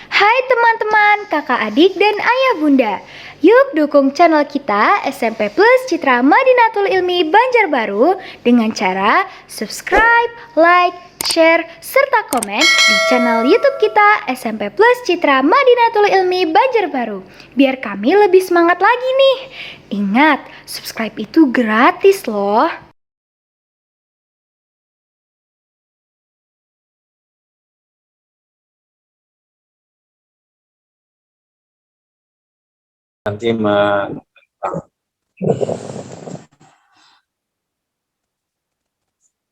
Hai teman-teman, kakak adik dan ayah bunda. Yuk dukung channel kita SMP Plus Citra Madinatul Ilmi Banjarbaru dengan cara subscribe, like, share, serta komen di channel YouTube kita SMP Plus Citra Madinatul Ilmi Banjarbaru. Biar kami lebih semangat lagi nih. Ingat, subscribe itu gratis loh. Nanti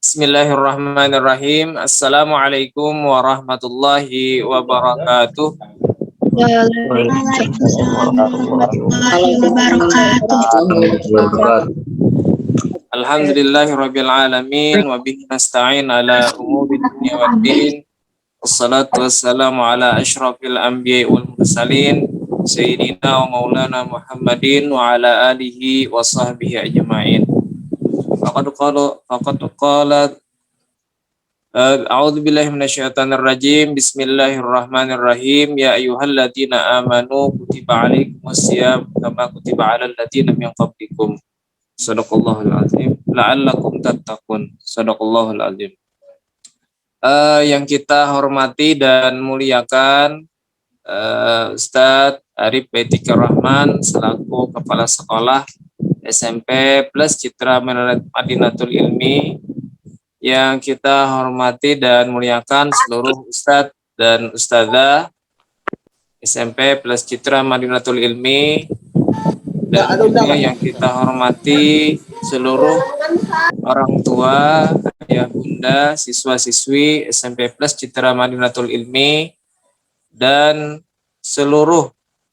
Bismillahirrahmanirrahim. Assalamualaikum warahmatullahi wabarakatuh. Waalaikumsalam warahmatullahi wabarakatuh. Alhamdulillahirabbil alamin wa bihi nasta'in ala umuri dunya waddin. Wassalatu wassalamu ala asyrafil anbiya'i wal mursalin sayyidina wa maulana Muhammadin wa ala alihi wa sahbihi ajma'in. Faqad qala A'udzu billahi minasyaitonir rajim. Bismillahirrahmanirrahim. Ya ayyuhalladzina amanu kutiba alaikumusiyam kama kutiba alal ladzina min qablikum. Shadaqallahul azim. La'allakum tattaqun. Shadaqallahul azim. Yang kita hormati dan muliakan Ustadz Arif Baitikar Rahman selaku Kepala Sekolah SMP Plus Citra Madinatul Ilmi, yang kita hormati dan muliakan seluruh Ustadz dan Ustadzah SMP Plus Citra Madinatul Ilmi, dan juga yang kita hormati seluruh orang tua, ayah bunda, siswa-siswi SMP Plus Citra Madinatul Ilmi, dan seluruh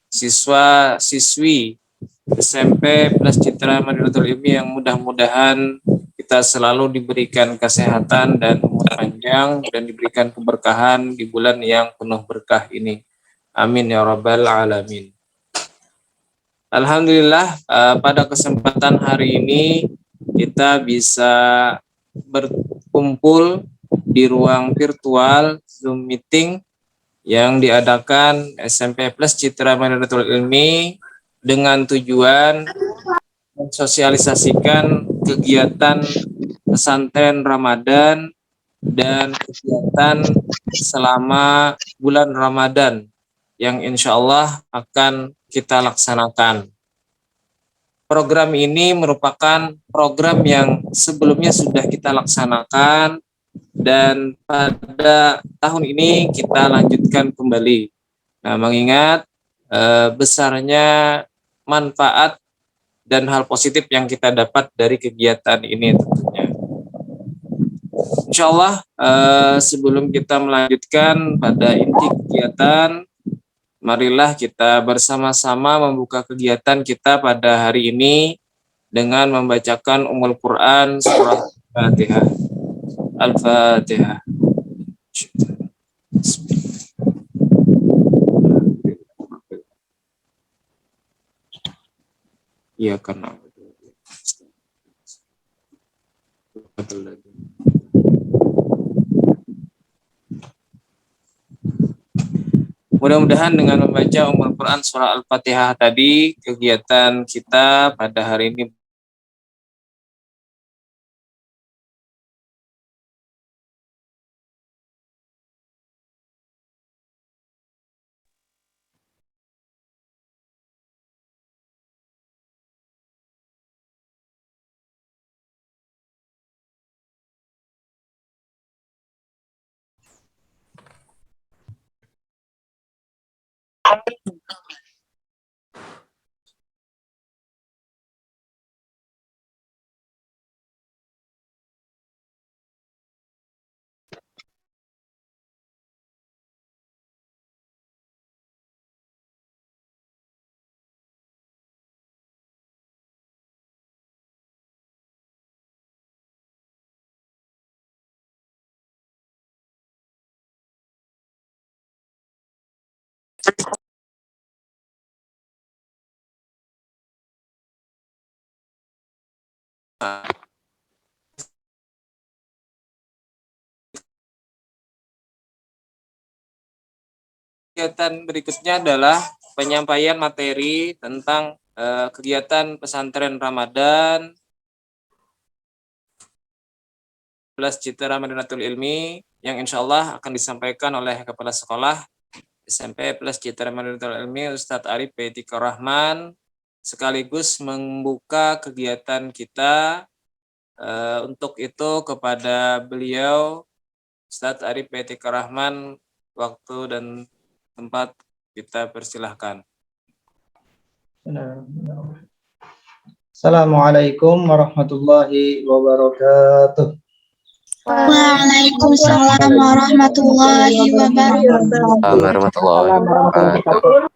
siswa-siswi SMP Plus Citra Madinatul Ilmi yang mudah-mudahan kita selalu diberikan kesehatan dan umur panjang dan diberikan keberkahan di bulan yang penuh berkah ini. Amin ya rabbal alamin. Alhamdulillah, pada kesempatan hari ini kita bisa berkumpul di ruang virtual Zoom meeting yang diadakan SMP Plus Citra Madinatul Ilmi dengan tujuan mensosialisasikan kegiatan pesantren Ramadan dan kegiatan selama bulan Ramadan yang insya Allah akan kita laksanakan. Program ini merupakan program yang sebelumnya sudah kita laksanakan dan pada tahun ini kita lanjutkan kembali. Nah, mengingat besarnya manfaat dan hal positif yang kita dapat dari kegiatan ini tentunya. Insya Allah sebelum kita melanjutkan pada inti kegiatan, marilah kita bersama-sama membuka kegiatan kita pada hari ini dengan membacakan Ummul Quran surah Al-Fatihah. Al-Fatihah. Iya karena mudah-mudahan dengan membaca Ummul Quran surah Al-Fatihah tadi, kegiatan kita pada hari ini kegiatan berikutnya adalah penyampaian materi tentang kegiatan pesantren Ramadan Plus Citra Madinatul Ilmi yang insya Allah akan disampaikan oleh Kepala Sekolah SMP Plus Citra Madinatul Ilmi Ustadz Arif Baitikor Rahman, sekaligus membuka kegiatan kita. Untuk itu kepada beliau Ustadz Arif Baitikor Rahman, waktu dan tempat kita persilahkan. Assalamualaikum warahmatullahi wabarakatuh. Waalaikumsalam warahmatullahi wabarakatuh.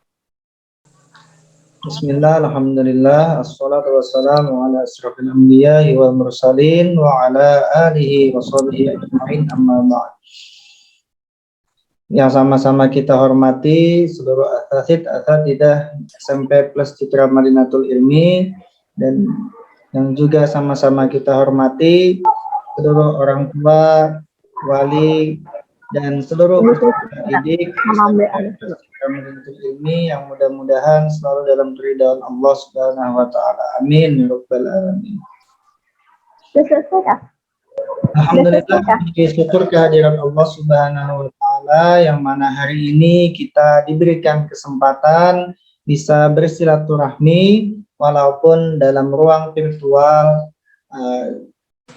Bismillah, alhamdulillah, assalatu wassalamu ala asyrafil anbiya'i wal mursalin wa ala alihi wa sahbihi ajma'in, amma ba'd. Yang sama-sama kita hormati seluruh asatidah SMP Plus Citra Madinatul Ilmi, dan yang juga sama-sama kita hormati seluruh orang tua, wali, dan seluruh peserta didik ini yang mudah-mudahan selalu dalam keridhaan Allah Subhanahu wa taala. Amin ya rabbal alamin. Alhamdulillah, syukur kehadiran Allah Subhanahu wa taala yang mana hari ini kita diberikan kesempatan bisa bersilaturahmi walaupun dalam ruang virtual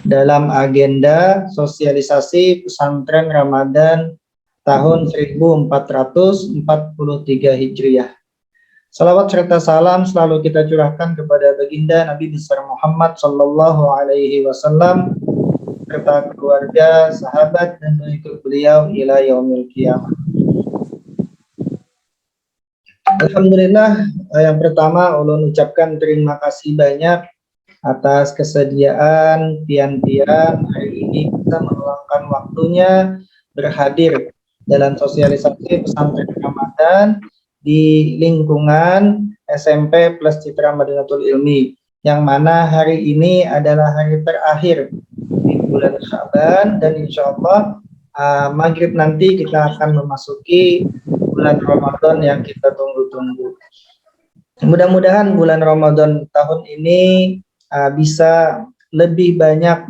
dalam agenda sosialisasi pesantren Ramadan tahun 1443 Hijriah. Salawat serta salam selalu kita curahkan kepada baginda Nabi besar Muhammad Sallallahu Alaihi Wasallam serta keluarga, sahabat, dan pengikut beliau ila yaumil qiyamah. Alhamdulillah, yang pertama ulun ucapkan terima kasih banyak atas kesediaan pian-pian hari ini kita meluangkan waktunya berhadir dalam sosialisasi pesantren Ramadan di lingkungan SMP Plus Citra Madinatul Ilmi, yang mana hari ini adalah hari terakhir di bulan Syaban, dan insya Allah maghrib nanti kita akan memasuki bulan Ramadan yang kita tunggu-tunggu. Mudah-mudahan bulan Ramadan tahun ini bisa lebih banyak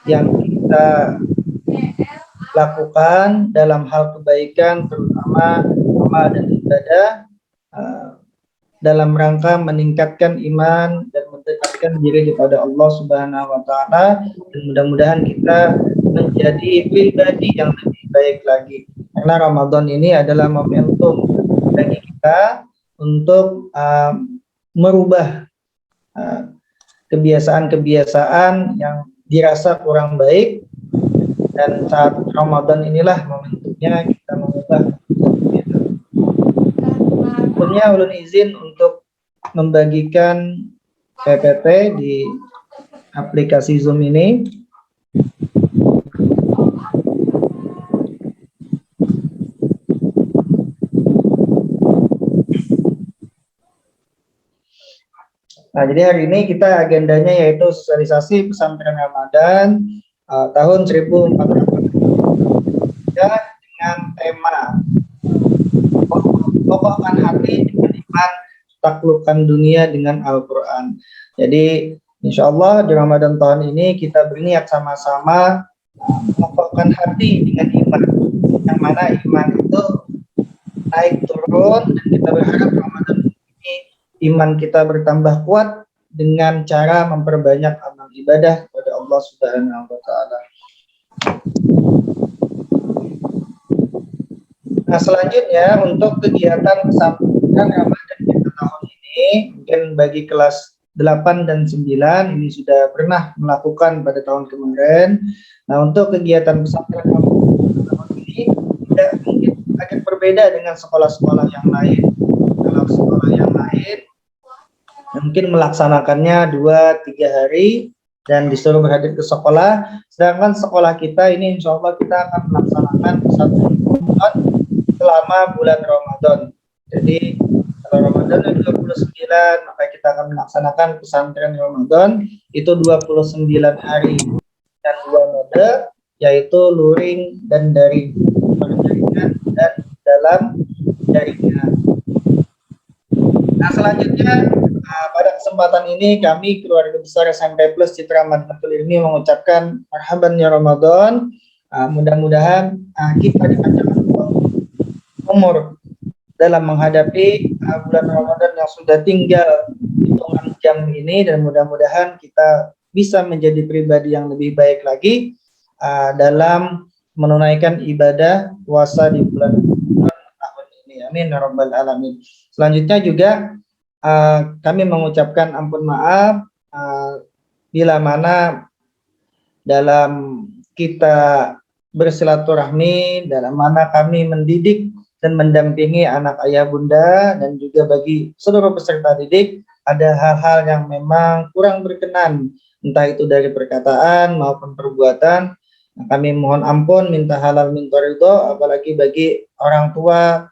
yang kita lakukan dalam hal kebaikan, terutama amal dan ibadah dalam rangka meningkatkan iman dan mendekatkan diri kepada Allah Subhanahu wa taala, dan mudah-mudahan kita menjadi pribadi yang lebih baik lagi, karena Ramadan ini adalah momentum bagi kita untuk merubah kebiasaan-kebiasaan yang dirasa kurang baik, dan saat Ramadan inilah momentumnya kita mengubah. Sebelumnya ulun izin untuk membagikan PPT di aplikasi Zoom ini. Nah, jadi hari ini kita agendanya yaitu sosialisasi pesantren Ramadan tahun 1443 dengan tema kokohkan hati dengan iman, taklukkan dunia dengan Al-Quran. Jadi insya Allah di Ramadan tahun ini kita berniat sama-sama mengokohkan hati dengan iman, yang mana iman itu naik turun, dan kita berharap Ramadan ini iman kita bertambah kuat dengan cara memperbanyak amal ibadah kepada Allah Subhanahu wa taala. Nah, selanjutnya untuk kegiatan pesantren Ramadan kita tahun ini, mungkin bagi kelas 8 dan 9 ini sudah pernah melakukan pada tahun kemarin. Nah, untuk kegiatan pesantren Ramadan tahun ini tidak mungkin agak berbeda dengan sekolah-sekolah yang lain. Kalau sekolah yang lain mungkin melaksanakannya 2-3 hari dan disuruh berhadir ke sekolah, sedangkan sekolah kita ini insya Allah kita akan melaksanakan satu bulan selama bulan Ramadan. Jadi kalau Ramadan 29, maka kita akan melaksanakan pesantren Ramadan itu 29 hari dan 2 mode, yaitu luring dan daring, pendidikan dan dalam jaringan. Nah, selanjutnya pada kesempatan ini kami keluarga besar SMP Plus Citra Madinatul Ilmi mengucapkan marhaban ya Ramadan. Mudah-mudahan kita dipanjangkan umur dalam menghadapi bulan Ramadan yang sudah tinggal hitungan jam ini, dan mudah-mudahan kita bisa menjadi pribadi yang lebih baik lagi dalam menunaikan ibadah puasa di bulan tahun ini. Amin ya rabbal alamin. Selanjutnya juga kami mengucapkan ampun maaf bila mana dalam kita bersilaturahmi, dalam mana kami mendidik dan mendampingi anak ayah bunda, dan juga bagi seluruh peserta didik ada hal-hal yang memang kurang berkenan, entah itu dari perkataan maupun perbuatan. Kami mohon ampun, minta halal minta ridho, apalagi bagi orang tua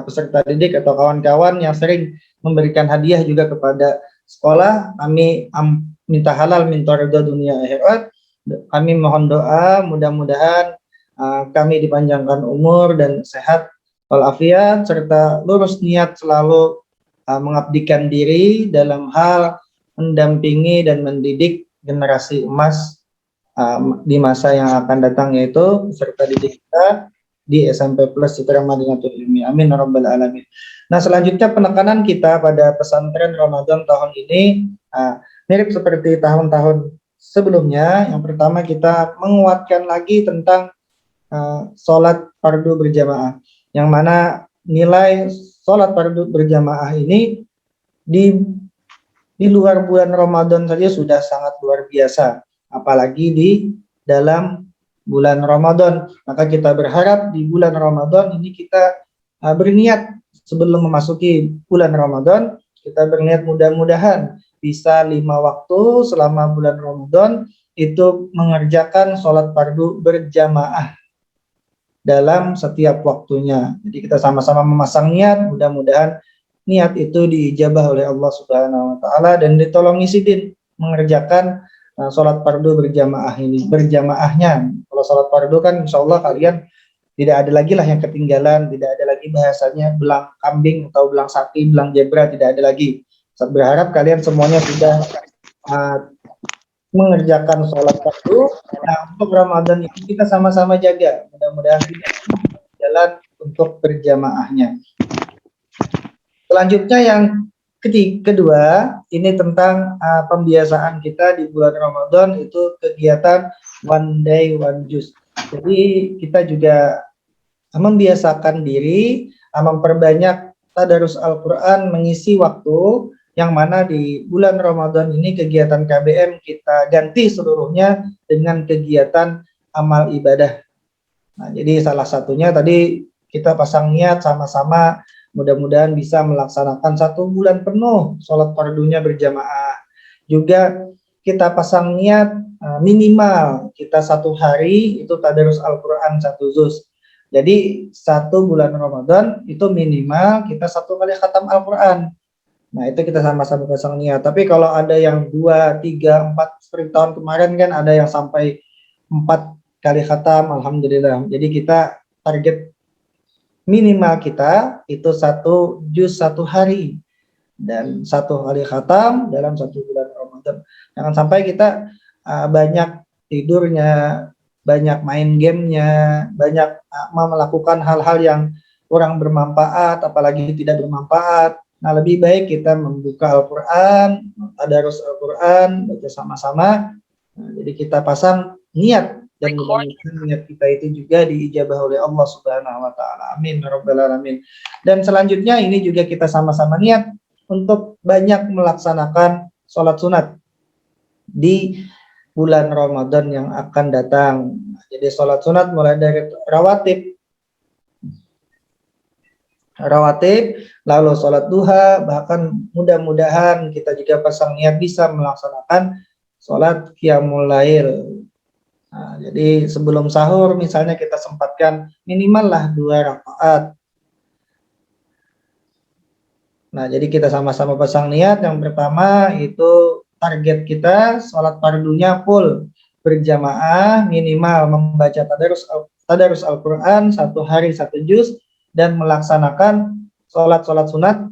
peserta didik atau kawan-kawan yang sering memberikan hadiah juga kepada sekolah. Kami minta halal minta ridho dunia akhirat. Kami mohon doa mudah-mudahan kami dipanjangkan umur dan sehat walafiat, serta lurus niat selalu mengabdikan diri dalam hal mendampingi dan mendidik generasi emas di masa yang akan datang, yaitu peserta didik kita di SMP Plus Citra Madinatul Ilmi. Amin ya rabbal alamin. Nah, selanjutnya penekanan kita pada pesantren Ramadan tahun ini mirip seperti tahun-tahun sebelumnya. Yang pertama, kita menguatkan lagi tentang sholat fardu berjamaah, yang mana nilai sholat fardu berjamaah ini di luar bulan Ramadan saja sudah sangat luar biasa, apalagi di dalam bulan Ramadan. Maka kita berharap di bulan Ramadan ini kita berniat sebelum memasuki bulan Ramadan, kita berniat mudah-mudahan bisa 5 waktu selama bulan Ramadan itu mengerjakan sholat fardu berjamaah dalam setiap waktunya. Jadi kita sama-sama memasang niat, mudah-mudahan niat itu diijabah oleh Allah Subhanahu wa taala dan ditolongi sidin mengerjakan sholat fardu berjamaahnya. Kalau sholat fardu kan insya Allah kalian tidak ada lagi lah yang ketinggalan, tidak ada lagi bahasanya belang kambing atau belang sapi, belang zebra, tidak ada lagi. Saya berharap kalian semuanya sudah mengerjakan sholat fardu. Nah, untuk Ramadan ini kita sama-sama jaga, mudah-mudahan tidak jalan untuk berjamaahnya. Selanjutnya yang kedua, ini tentang pembiasaan kita di bulan Ramadan, itu kegiatan one day one juice. Jadi kita juga membiasakan diri memperbanyak tadarus Al-Quran, mengisi waktu, yang mana di bulan Ramadan ini kegiatan KBM kita ganti seluruhnya dengan kegiatan amal ibadah. Nah, jadi salah satunya tadi kita pasang niat sama-sama, mudah-mudahan bisa melaksanakan 1 bulan penuh sholat fardunya berjamaah. Juga kita pasang niat minimal kita 1 hari itu tadarus Al-Quran 1 juz. Jadi 1 bulan Ramadan itu minimal kita 1 kali khatam Al-Quran. Nah, itu kita sama-sama pasang niat. Tapi kalau ada yang 2, 3, 4 seperti tahun kemarin kan ada yang sampai 4 kali khatam, alhamdulillah. Jadi kita target minimal kita itu 1 juz 1 hari dan 1 kali khatam dalam 1 bulan Ramadan. Jangan sampai kita banyak tidurnya, banyak main gamenya, banyak melakukan hal-hal yang kurang bermanfaat, apalagi tidak bermanfaat. Nah, lebih baik kita membuka Al-Quran, tadarus Al-Quran, baca sama-sama. Nah, jadi kita pasang niat, dan mudah-mudahan niat kita itu juga diijabah oleh Allah Subhanahu wa taala. Amin ya rabbal alamin. Dan selanjutnya ini juga kita sama-sama niat untuk banyak melaksanakan sholat sunat di bulan Ramadan yang akan datang. Jadi sholat sunat mulai dari rawatib, lalu sholat duha, bahkan mudah-mudahan kita juga pasang niat bisa melaksanakan sholat qiyamul lail. Nah, jadi sebelum sahur misalnya kita sempatkan minimal lah 2 rakaat. Nah, jadi kita sama-sama pasang niat. Yang pertama itu target kita sholat fardunya full berjamaah, minimal membaca tadarus Al-Quran 1 hari 1 juz, dan melaksanakan sholat-sholat sunat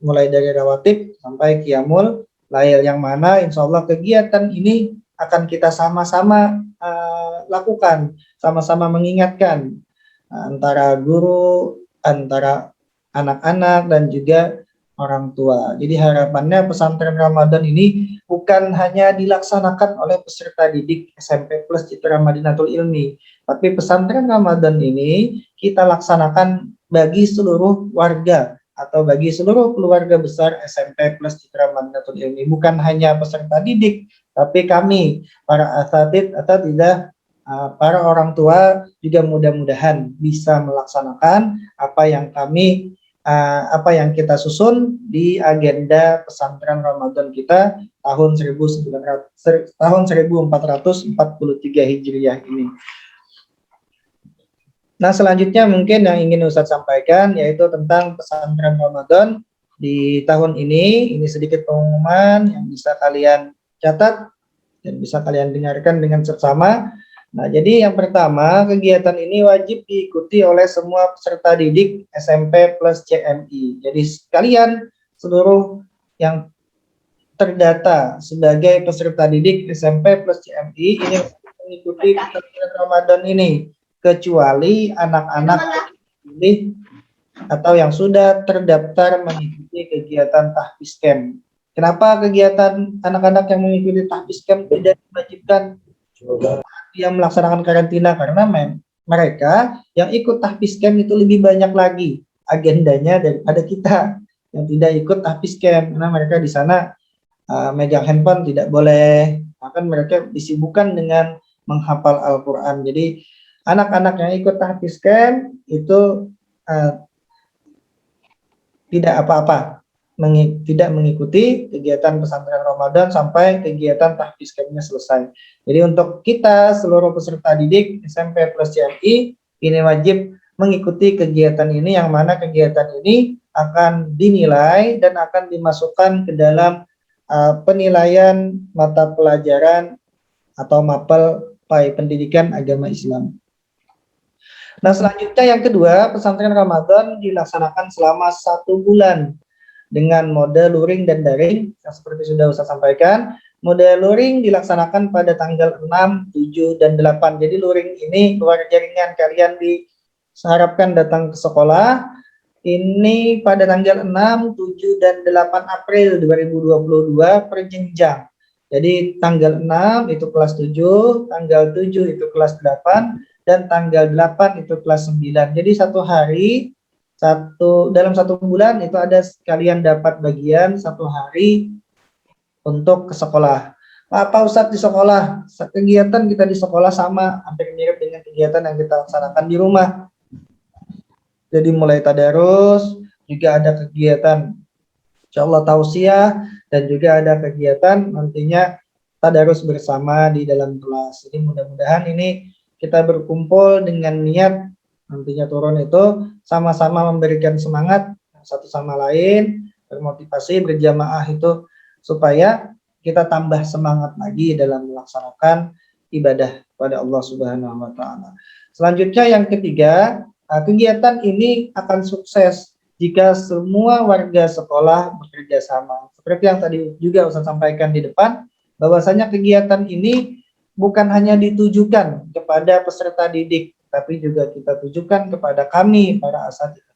mulai dari rawatib sampai qiyamul lail, yang mana insya Allah kegiatan ini akan kita sama-sama lakukan, sama-sama mengingatkan antara guru, antara anak-anak dan juga orang tua. Jadi harapannya pesantren Ramadan ini bukan hanya dilaksanakan oleh peserta didik SMP Plus Citra Madinatul Ilmi, tapi pesantren Ramadan ini kita laksanakan bagi seluruh warga atau bagi seluruh keluarga besar SMP Plus Citra Madinatul Ilmi, bukan hanya peserta didik, tapi kami para asatid atau tidak para orang tua juga mudah-mudahan bisa melaksanakan apa yang kita susun di agenda pesantren Ramadan kita tahun 1443 Hijriah ini. Nah, selanjutnya mungkin yang ingin Ustadz sampaikan yaitu tentang pesantren Ramadan di tahun ini. Ini sedikit pengumuman yang bisa kalian catat dan bisa kalian dengarkan dengan seksama. Nah, jadi yang pertama, kegiatan ini wajib diikuti oleh semua peserta didik SMP plus CMI. Jadi kalian seluruh yang terdata sebagai peserta didik SMP plus CMI ini mengikuti pesantren Ramadan ini, kecuali anak-anak didik atau yang sudah terdaftar mengikuti kegiatan tahfiz camp. Kenapa kegiatan anak-anak yang mengikuti tahfiz camp tidak diwajibkan yang melaksanakan karantina? Karena mereka yang ikut tahfiz camp itu lebih banyak lagi agendanya daripada kita yang tidak ikut tahfiz camp, karena mereka di sana megang handphone tidak boleh, bahkan mereka disibukkan dengan menghafal Al-Quran. Jadi anak-anak yang ikut tahfiz camp itu tidak apa-apa, tidak mengikuti kegiatan pesantren Ramadan sampai kegiatan tahfiz campnya selesai. Jadi untuk kita seluruh peserta didik SMP plus CMI ini wajib mengikuti kegiatan ini, yang mana kegiatan ini akan dinilai dan akan dimasukkan ke dalam penilaian mata pelajaran atau mapel pendidikan agama Islam. Nah, selanjutnya yang kedua, pesantren Ramadan dilaksanakan selama 1 bulan dengan mode luring dan daring. Yang seperti sudah Ustaz sampaikan, mode luring dilaksanakan pada tanggal 6, 7, dan 8. Jadi luring ini keluar jaringan, kalian diharapkan datang ke sekolah ini pada tanggal 6, 7, dan 8 April 2022 per jenjang. Jadi tanggal 6 itu kelas 7, tanggal 7 itu kelas 8, dan tanggal 8 itu kelas 9. Jadi dalam 1 bulan itu ada kalian dapat bagian 1 hari untuk ke sekolah. Pak Ustadz, di sekolah kegiatan kita di sekolah sama hampir mirip dengan kegiatan yang kita laksanakan di rumah. Jadi mulai tadarus, juga ada kegiatan insyaallah tausiah, dan juga ada kegiatan nantinya tadarus bersama di dalam kelas. Jadi mudah-mudahan ini kita berkumpul dengan niat nantinya turun itu sama-sama memberikan semangat satu sama lain, bermotivasi berjamaah itu supaya kita tambah semangat lagi dalam melaksanakan ibadah kepada Allah Subhanahu wa taala. Selanjutnya yang ketiga, kegiatan ini akan sukses jika semua warga sekolah bekerja sama. Seperti yang tadi juga Ustaz sampaikan di depan, bahwasanya kegiatan ini bukan hanya ditujukan kepada peserta didik, tapi juga kita tujukan kepada kami, para asatidz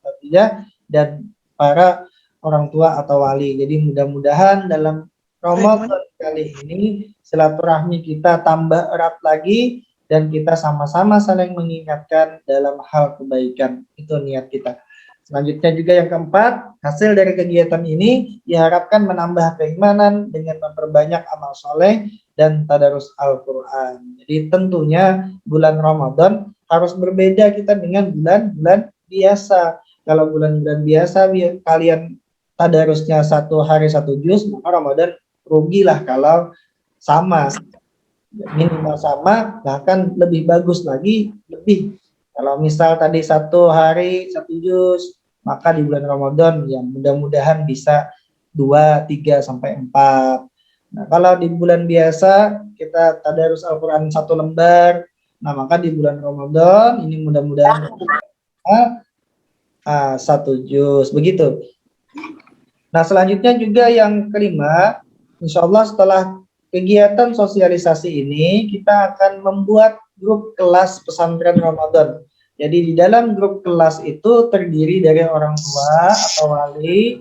dan para orang tua atau wali. Jadi mudah-mudahan dalam Ramadan kali ini silaturahmi kita tambah erat lagi dan kita sama-sama saling mengingatkan dalam hal kebaikan. Itu niat kita. Selanjutnya juga yang keempat, hasil dari kegiatan ini diharapkan menambah keimanan dengan memperbanyak amal soleh dan tadarus Al-Quran. Jadi tentunya bulan Ramadan harus berbeda kita dengan bulan-bulan biasa. Kalau bulan-bulan biasa kalian tadarusnya 1 hari 1 juz, maka Ramadan rugilah kalau sama. Minimal sama, bahkan lebih bagus lagi, lebih. Kalau misal tadi 1 hari 1 juz, maka di bulan Ramadan yang mudah-mudahan bisa 2, 3, sampai 4. Nah, kalau di bulan biasa kita tadarus Al-Quran 1 lembar, nah maka di bulan Ramadan ini mudah-mudahan 1 juz, begitu. Nah, selanjutnya juga yang kelima, insya Allah setelah kegiatan sosialisasi ini, kita akan membuat grup kelas pesantren Ramadan. Jadi di dalam grup kelas itu terdiri dari orang tua atau wali,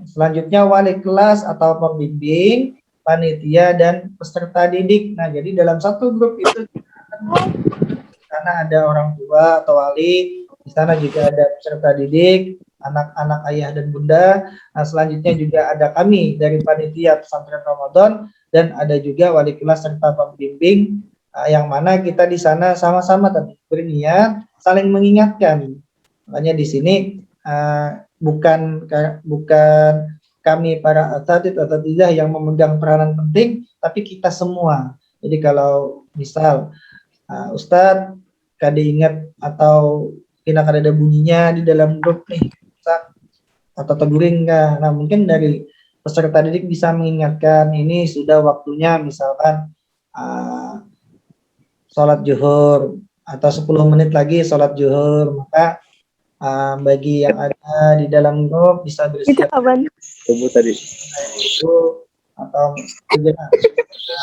selanjutnya wali kelas atau pembimbing, panitia, dan peserta didik. Nah, jadi dalam satu grup itu di sana ada orang tua atau wali, di sana juga ada peserta didik, anak-anak ayah dan bunda. Nah, selanjutnya juga ada kami dari panitia pesantren Ramadan, dan ada juga wali kelas serta pembimbing, yang mana kita di sana sama-sama tadi berniat saling mengingatkan. Makanya di sini bukan kami para atadid atau tidak yang memegang peranan penting, tapi kita semua. Jadi kalau misal Ustadz kada ingat atau tidak ada bunyinya di dalam grup nih, atau tegurin enggak. Nah, mungkin dari peserta didik bisa mengingatkan ini sudah waktunya, misalkan sholat zuhur atau 10 menit lagi sholat zuhur, maka bagi yang ada di dalam grup bisa bersiap tadi itu atau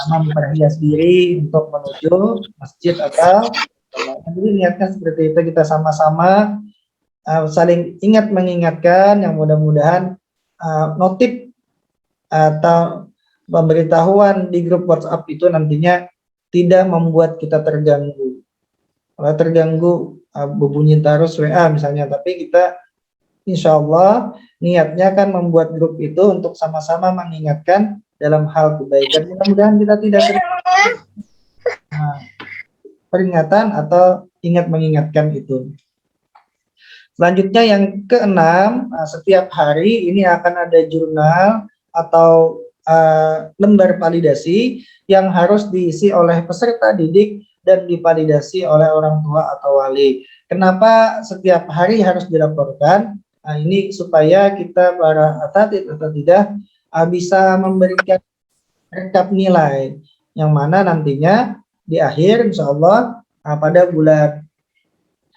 memperhias diri untuk menuju masjid atau jadi niatnya seperti itu. Kita sama-sama saling ingat mengingatkan, yang mudah-mudahan notif atau pemberitahuan di grup WhatsApp itu nantinya tidak membuat kita terganggu. Kalau terganggu berbunyi terus WA misalnya, tapi kita insya Allah niatnya kan membuat grup itu untuk sama-sama mengingatkan dalam hal kebaikan. Mudah-mudahan kita tidak peringatan atau ingat mengingatkan itu. Selanjutnya yang keenam, setiap hari ini akan ada jurnal atau lembar validasi yang harus diisi oleh peserta didik dan divalidasi oleh orang tua atau wali. Kenapa setiap hari harus dilaporkan? Nah, ini supaya kita para atadid atau tidak bisa memberikan rekap nilai, yang mana nantinya di akhir insya Allah pada bulan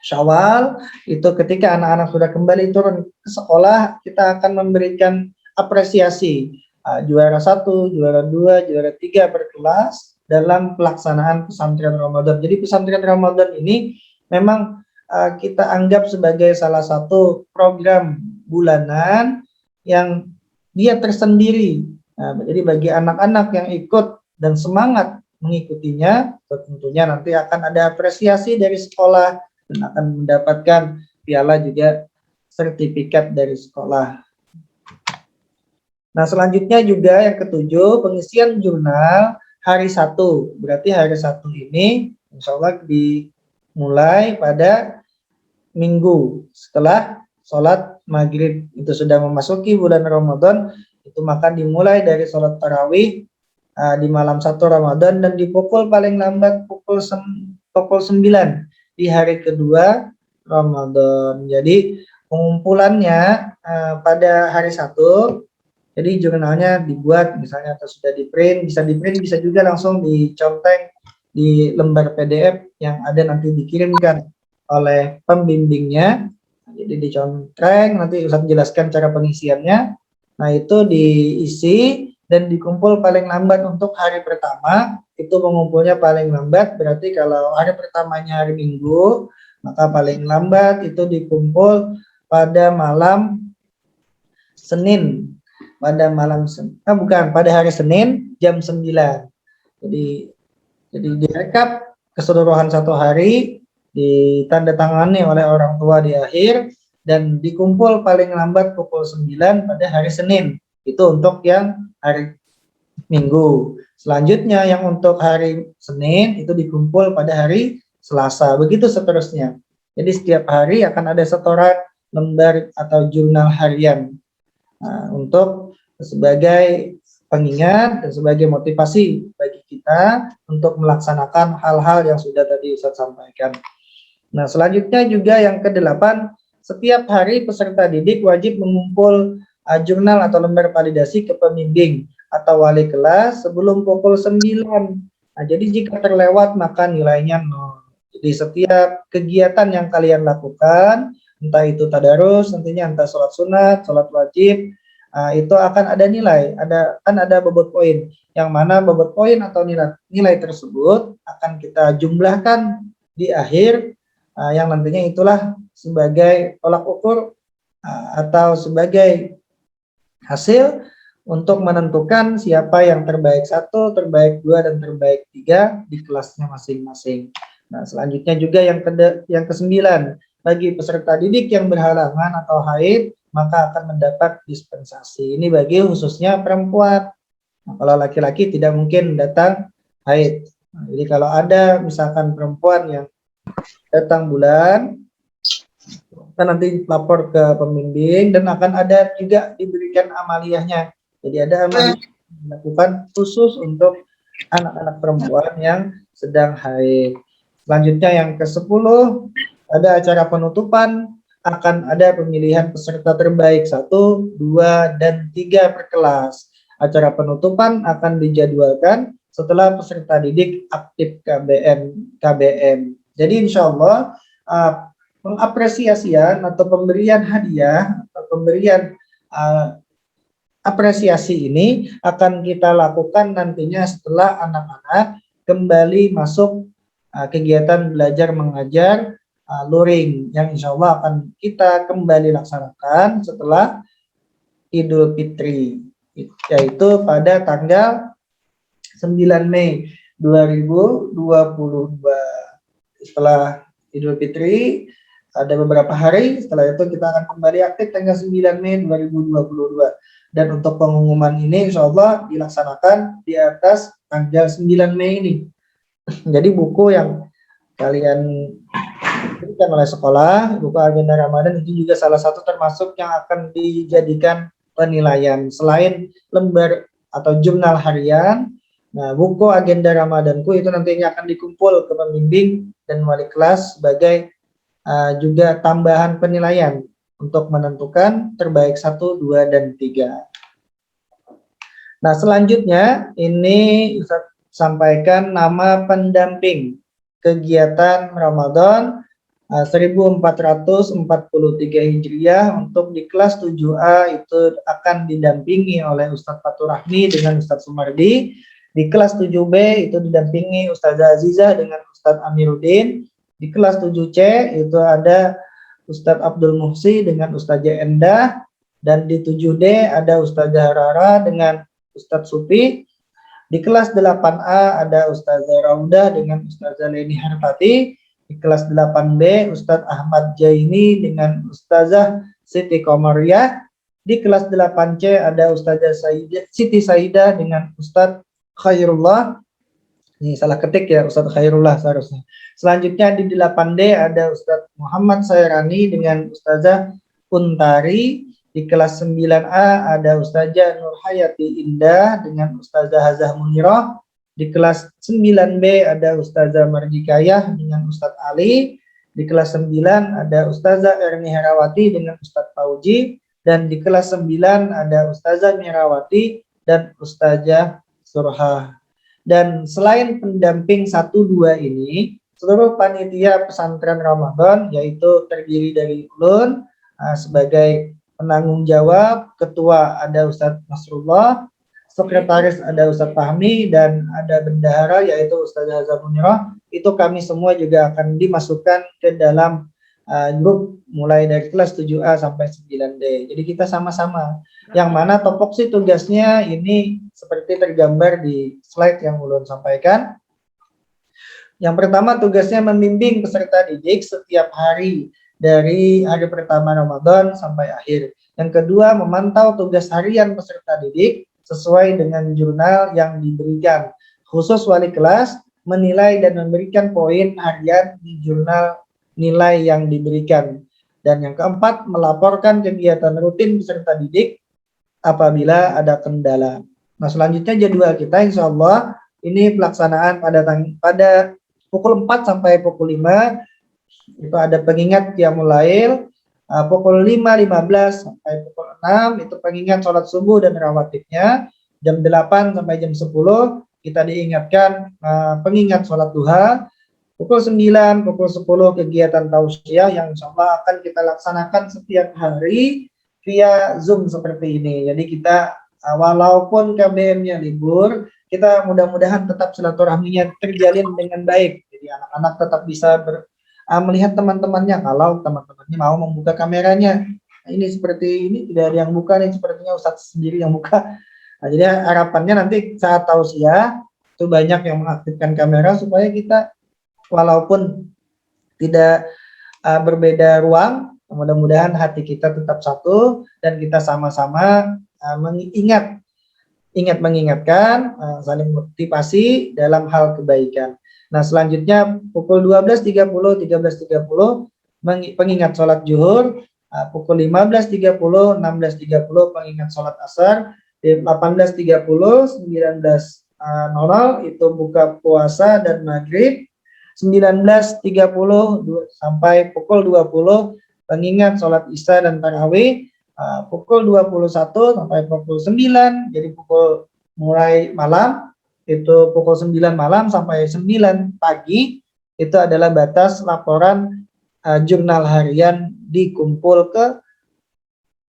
Syawal itu ketika anak-anak sudah kembali turun ke sekolah, kita akan memberikan apresiasi juara 1, juara 2, juara 3 per kelas dalam pelaksanaan pesantren Ramadan. Jadi pesantren Ramadan ini memang kita anggap sebagai salah satu program bulanan yang dia tersendiri. Nah, jadi bagi anak-anak yang ikut dan semangat mengikutinya, tentunya nanti akan ada apresiasi dari sekolah dan akan mendapatkan piala juga sertifikat dari sekolah. Nah, selanjutnya juga yang ketujuh, pengisian jurnal hari 1. Berarti hari 1 ini insya Allah dimulai pada minggu setelah sholat maghrib. Itu sudah memasuki bulan Ramadan, itu maka dimulai dari sholat tarawih di malam 1 Ramadan dan dipukul paling lambat pukul 9 di hari kedua Ramadan. Jadi pengumpulannya pada hari 1. Jadi jurnalnya dibuat misalnya atau sudah bisa bisa juga langsung dicontek di lembar PDF yang ada nanti dikirimkan oleh pembimbingnya. Jadi dicontek, nanti Ustaz jelaskan cara pengisiannya. Nah, itu diisi dan dikumpul paling lambat untuk hari pertama. Itu mengumpulnya paling lambat, berarti kalau hari pertamanya hari Minggu, maka paling lambat itu dikumpul pada malam Senin. Pada hari Senin jam 9. Jadi direkap keseluruhan 1 hari, ditandatangani oleh orang tua di akhir, dan dikumpul paling lambat pukul 9 pada hari Senin. Itu untuk yang hari Minggu. Selanjutnya yang untuk hari Senin itu dikumpul pada hari Selasa. Begitu seterusnya. Jadi setiap hari akan ada setoran lembar atau jurnal harian. Untuk sebagai pengingat dan sebagai motivasi bagi kita untuk melaksanakan hal-hal yang sudah tadi Ustaz sampaikan. Nah, selanjutnya juga yang ke-8, setiap hari peserta didik wajib mengumpul jurnal atau lembar validasi ke pembimbing atau wali kelas sebelum pukul 9. Nah, jadi jika terlewat maka nilainya 0. Jadi setiap kegiatan yang kalian lakukan entah itu tadarus, nantinya entah sholat sunat, sholat wajib, itu akan ada nilai, ada bobot poin, yang mana bobot poin atau nilai tersebut akan kita jumlahkan di akhir, yang nantinya itulah sebagai tolak ukur atau sebagai hasil untuk menentukan siapa yang terbaik 1, terbaik 2, dan terbaik 3 di kelasnya masing-masing. Nah, selanjutnya juga yang ke-9, bagi peserta didik yang berhalangan atau haid, maka akan mendapat dispensasi. Ini bagi khususnya perempuan. Nah, kalau laki-laki tidak mungkin datang haid. Nah, jadi kalau ada misalkan perempuan yang datang bulan, kita nanti lapor ke pembimbing dan akan ada juga diberikan amaliyahnya. Jadi ada amaliyah dilakukan khusus untuk anak-anak perempuan yang sedang haid. Selanjutnya yang ke-10, ada acara penutupan, akan ada pemilihan peserta terbaik 1, 2, dan 3 per kelas. Acara penutupan akan dijadwalkan setelah peserta didik aktif KBM. Jadi insya Allah pengapresiasian atau pemberian hadiah atau pemberian apresiasi ini akan kita lakukan nantinya setelah anak-anak kembali masuk kegiatan belajar mengajar luring, yang insya Allah akan kita kembali laksanakan setelah Idul Fitri, yaitu pada tanggal 9 Mei 2022. Setelah Idul Fitri ada beberapa hari, setelah itu kita akan kembali aktif tanggal 9 Mei 2022. Dan untuk pengumuman ini insya Allah dilaksanakan di atas tanggal 9 Mei ini. Jadi buku yang kalian diberikan oleh sekolah, buku agenda Ramadan itu juga salah satu termasuk yang akan dijadikan penilaian. Selain lembar atau jurnal harian, nah buku agenda Ramadanku itu nantinya akan dikumpul ke pembimbing dan wali kelas sebagai juga tambahan penilaian untuk menentukan terbaik 1, 2, dan 3. Nah selanjutnya ini Ustaz sampaikan nama pendamping kegiatan Ramadan 1443 Hijriah untuk di kelas 7A itu akan didampingi oleh Ustadz Fatur Rahmi dengan Ustadz Sumardi. Di kelas 7B itu didampingi Ustazah Azizah dengan Ustadz Amiruddin. Di kelas 7C itu ada Ustadz Abdul Muhsi dengan Ustazah Endah. Dan di 7D ada Ustazah Rara dengan Ustadz Supi. Di kelas 8A ada Ustazah Raudah dengan Ustazah Leni Harpati. Di kelas 8B Ustadz Ahmad Jaini dengan Ustazah Siti Komariah. Di kelas 8C ada Ustazah Siti Saidah dengan Ustadz Khairullah. Ini salah ketik ya, Ustadz Khairullah seharusnya. Selanjutnya di 8D ada Ustadz Muhammad Sairani dengan Ustazah Untari. Di kelas 9A ada Ustazah Nur Hayati Indah dengan Ustazah Hazah Munirah. Di kelas 9B ada Ustazah Marjikayah dengan Ustadz Ali. Di kelas 9 ada Ustazah Erni Herawati dengan Ustadz Fauji. Dan di kelas 9 ada Ustazah Mirawati dan Ustazah Surha. Dan selain pendamping 1, 2 ini, seluruh panitia pesantren Ramadan yaitu terdiri dari ulun sebagai penanggung jawab, ketua ada Ustadz Nasrullah, sekretaris ada Ustadz Fahmi, dan ada bendahara yaitu Ustazah Hazah Munirah. Itu kami semua juga akan dimasukkan ke dalam grup mulai dari kelas 7A sampai 9D. Jadi kita sama-sama. Yang mana topoksi tugasnya ini seperti tergambar di slide yang ulun sampaikan. Yang pertama tugasnya membimbing peserta didik setiap hari dari hari pertama Ramadan sampai akhir. Yang kedua, memantau tugas harian peserta didik sesuai dengan jurnal yang diberikan. Khusus wali kelas menilai dan memberikan poin harian di jurnal nilai yang diberikan. Dan yang keempat, melaporkan kegiatan rutin peserta didik apabila ada kendala. Nah, selanjutnya jadwal kita insya Allah ini pelaksanaan pada pukul 4 sampai pukul 5. Itu ada pengingat Qiyamul Lail, pukul 5.15 sampai pukul 6 itu pengingat sholat subuh dan rawatibnya. Jam 8 sampai jam 10 kita diingatkan pengingat sholat duha. Pukul 9, pukul 10 kegiatan tausiah yang insya Allah akan kita laksanakan setiap hari via Zoom seperti ini. Jadi kita walaupun KBM-nya libur, kita mudah-mudahan tetap silaturahminya terjalin dengan baik. Jadi anak-anak tetap bisa melihat teman-temannya kalau teman-temannya mau membuka kameranya. Nah, ini seperti ini tidak ada yang buka nih, sepertinya Ustadz sendiri yang buka. Nah, jadi harapannya nanti saat tausiah itu banyak yang mengaktifkan kamera supaya kita walaupun tidak berbeda ruang, mudah-mudahan hati kita tetap satu dan kita sama-sama mengingatkan, saling motivasi dalam hal kebaikan. Nah, selanjutnya pukul 12.30, 13.30 pengingat sholat zuhur, pukul 15.30, 16.30 pengingat sholat asar, 18.30, 19.00 itu buka puasa dan maghrib, 19.30 sampai pukul 20 pengingat sholat isya dan tarawih, pukul 21 sampai pukul 9, jadi pukul mulai malam itu pukul 9 malam sampai 9 pagi itu adalah batas laporan jurnal harian dikumpul ke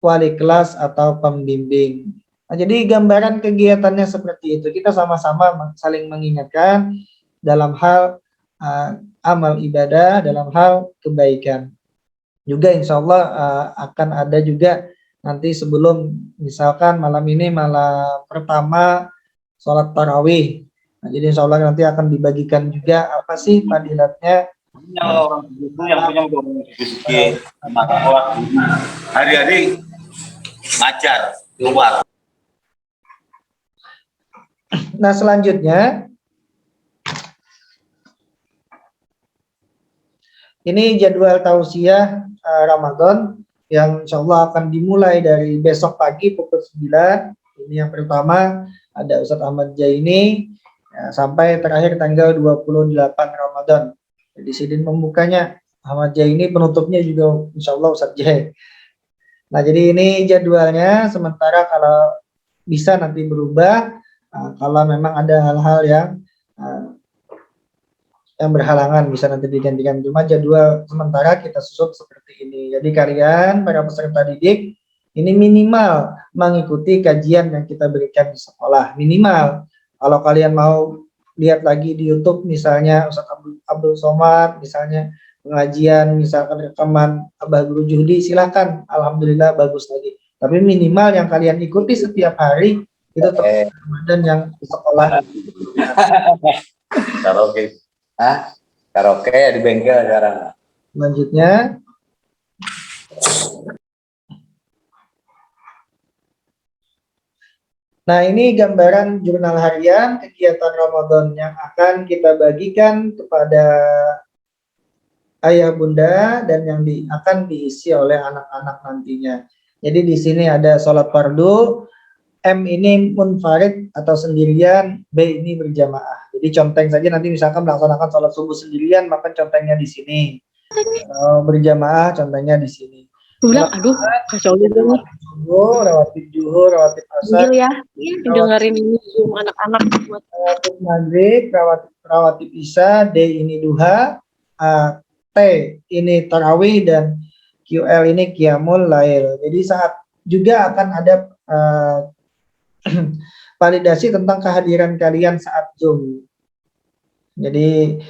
wali kelas atau pembimbing. Nah, jadi gambaran kegiatannya seperti itu. Kita sama-sama saling mengingatkan dalam hal amal ibadah, dalam hal kebaikan. Juga insya Allah akan ada juga nanti sebelum misalkan malam ini malam pertama sholat tarawih. Nah, jadi insya Allah nanti akan dibagikan juga apa sih fadilatnya. Yang punya hari-hari ngajar keluar. Nah, selanjutnya ini jadwal tausiah Ramadan yang insya Allah akan dimulai dari besok pagi pukul 9. Ini yang pertama ada Ustadz Ahmad Jaini sampai terakhir tanggal 28 Ramadan. Jadi sidin pembukanya Ahmad Jaini, penutupnya juga insya Allah Ustadz Jai. Nah, jadi ini jadwalnya, sementara kalau bisa nanti berubah kalau memang ada hal-hal yang berhalangan bisa nanti digantikan, cuma jadwal sementara kita susun seperti ini. Jadi kalian para peserta didik ini minimal mengikuti kajian yang kita berikan di sekolah, minimal. Kalau kalian mau lihat lagi di YouTube misalnya Ustadz Abdul Somad misalnya pengajian, misalkan rekaman Abah Guru Juhdi, silakan, alhamdulillah bagus lagi. Tapi minimal yang kalian ikuti setiap hari itu terus Ramadan yang di sekolah. Karaoke. Karaoke ya di bengkel sekarang. Selanjutnya nah, ini gambaran jurnal harian kegiatan Ramadan yang akan kita bagikan kepada ayah bunda dan yang akan diisi oleh anak-anak nantinya. Jadi di sini ada sholat fardu, M ini munfarid atau sendirian, B ini berjamaah. Jadi conteng saja nanti misalkan melaksanakan sholat subuh sendirian, maka contengnya di sini. Berjamaah contengnya di sini. Aduh, kacau gitu nih. Rawatib zuhur, rawatib asar, Ya, dengerin ini Zoom anak-anak buat rawatib maghrib, rawatib isya, D ini duha, T ini tarawih, dan QL ini qiyamul lail. Jadi saat juga akan ada validasi tentang kehadiran kalian saat Zoom. Jadi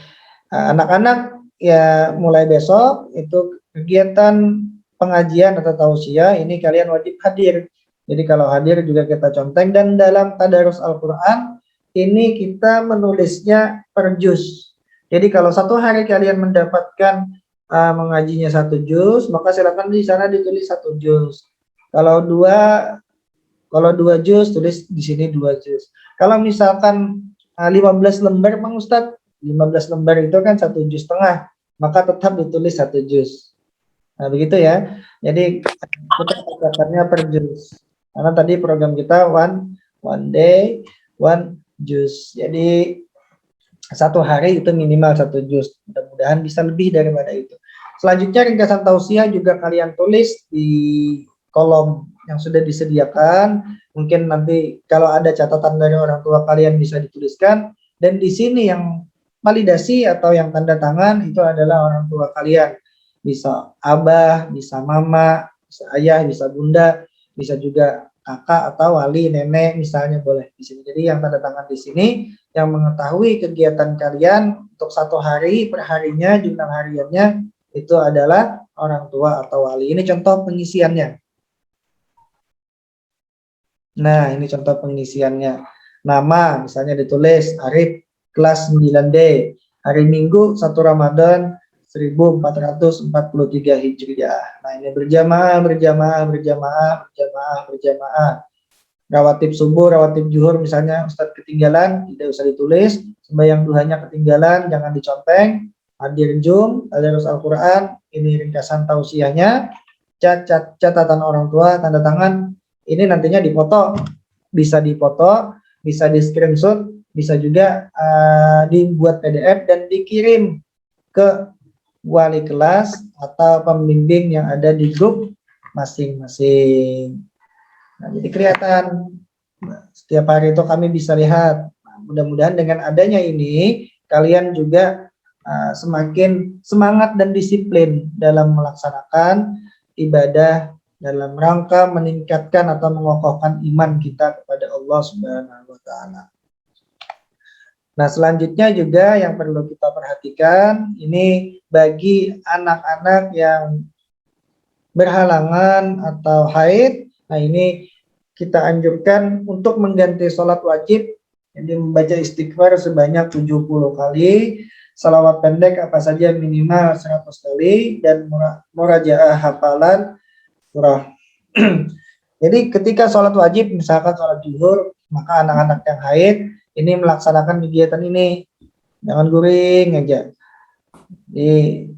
anak-anak ya mulai besok itu kegiatan pengajian atau tausiah ini kalian wajib hadir. Jadi kalau hadir juga kita conteng, dan dalam tadarus Al-Quran ini kita menulisnya per juz. Jadi kalau satu hari kalian mendapatkan mengajinya 1 juz, maka silakan di sana ditulis 1 juz. Kalau dua juz, tulis di sini 2 juz. Kalau misalkan 15 lembar, Bang Ustadz, 15 lembar itu kan 1,5 juz, maka tetap ditulis 1 juz. Nah, begitu ya. Jadi kita katakannya per juz. Karena tadi program kita one day, 1 juz. Jadi satu hari itu minimal 1 juz. Mudah-mudahan bisa lebih daripada itu. Selanjutnya ringkasan tausiah juga kalian tulis di kolom yang sudah disediakan. Mungkin nanti kalau ada catatan dari orang tua kalian bisa dituliskan. Dan di sini yang validasi atau yang tanda tangan itu adalah orang tua kalian. Bisa abah, bisa mama, bisa ayah, bisa bunda, bisa juga kakak atau wali, nenek misalnya boleh di sini. Jadi yang tanda tangan di sini yang mengetahui kegiatan kalian untuk 1 hari per harinya, jumlah hariannya itu adalah orang tua atau wali. Ini contoh pengisiannya. Nah, ini contoh pengisiannya. Nama misalnya ditulis Arif kelas 9D, hari Minggu 1 Ramadan 1443 Hijriah. Nah, ini berjamaah. Rawatib subuh, rawatib zuhur misalnya Ustadz ketinggalan, tidak usah ditulis. Sembahyang duhanya ketinggalan, jangan diconteng. Hadir Jum, tadarus Al-Quran, ini ringkasan tausiahnya. Catatan orang tua, tanda tangan, ini nantinya dipoto, bisa di screenshot, bisa juga dibuat PDF dan dikirim ke wali kelas atau pembimbing yang ada di grup masing-masing. Nah, jadi kelihatan setiap hari itu kami bisa lihat. Nah, mudah-mudahan dengan adanya ini kalian juga semakin semangat dan disiplin dalam melaksanakan ibadah dalam rangka meningkatkan atau mengokohkan iman kita kepada Allah Subhanahu wa taala. Nah, selanjutnya juga yang perlu kita perhatikan ini bagi anak-anak yang berhalangan atau haid. Nah, ini kita anjurkan untuk mengganti sholat wajib, jadi membaca istighfar sebanyak 70 kali, salawat pendek apa saja minimal 100 kali, dan murajaah hafalan surah. Jadi ketika sholat wajib, misalkan sholat zuhur, maka anak-anak yang haid ini melaksanakan kegiatan ini, jangan guring aja. Jadi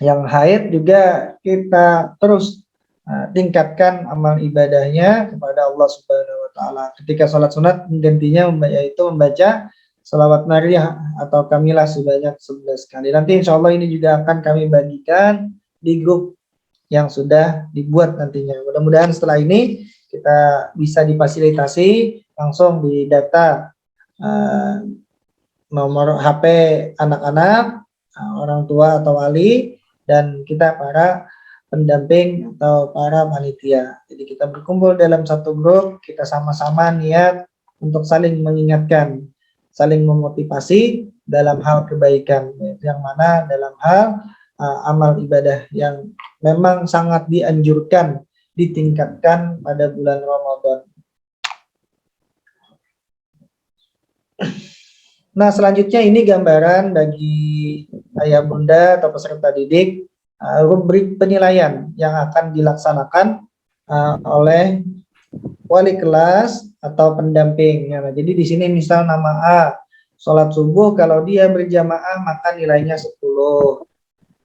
yang haid juga kita terus tingkatkan amal ibadahnya kepada Allah Subhanahu wa taala. Ketika sholat sunat menggantinya membaca salawat nariyah atau kamilah sebanyak 11 kali. Nanti insya Allah ini juga akan kami bagikan di grup yang sudah dibuat nantinya. Mudah-mudahan setelah ini kita bisa difasilitasi langsung di data nomor HP anak-anak, orang tua atau wali, dan kita para pendamping atau para panitia. Jadi kita berkumpul dalam satu grup, kita sama-sama niat untuk saling mengingatkan, saling memotivasi dalam hal kebaikan, yang mana dalam hal amal ibadah yang memang sangat dianjurkan ditingkatkan pada bulan Ramadan. Nah, selanjutnya ini gambaran bagi ayah bunda atau peserta didik rubrik penilaian yang akan dilaksanakan oleh wali kelas atau pendamping. Nah, jadi di sini misal nama A, sholat subuh kalau dia berjamaah maka nilainya 10.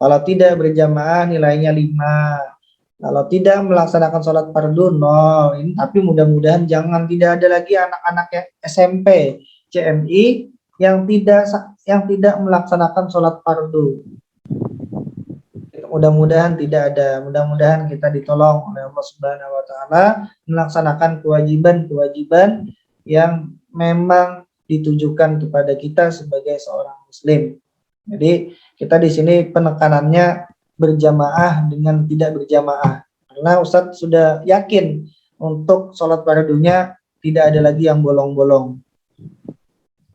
Kalau tidak berjamaah nilainya 5. Kalau tidak melaksanakan sholat fardu 0. Ini tapi mudah-mudahan jangan tidak ada lagi anak-anak SMP, CMI yang tidak melaksanakan sholat fardu. Mudah-mudahan tidak ada. Mudah-mudahan kita ditolong oleh Allah Subhanahu wa taala melaksanakan kewajiban-kewajiban yang memang ditujukan kepada kita sebagai seorang muslim. Jadi kita di sini penekanannya berjamaah dengan tidak berjamaah. Karena Ustadz sudah yakin untuk sholat fardunya tidak ada lagi yang bolong-bolong.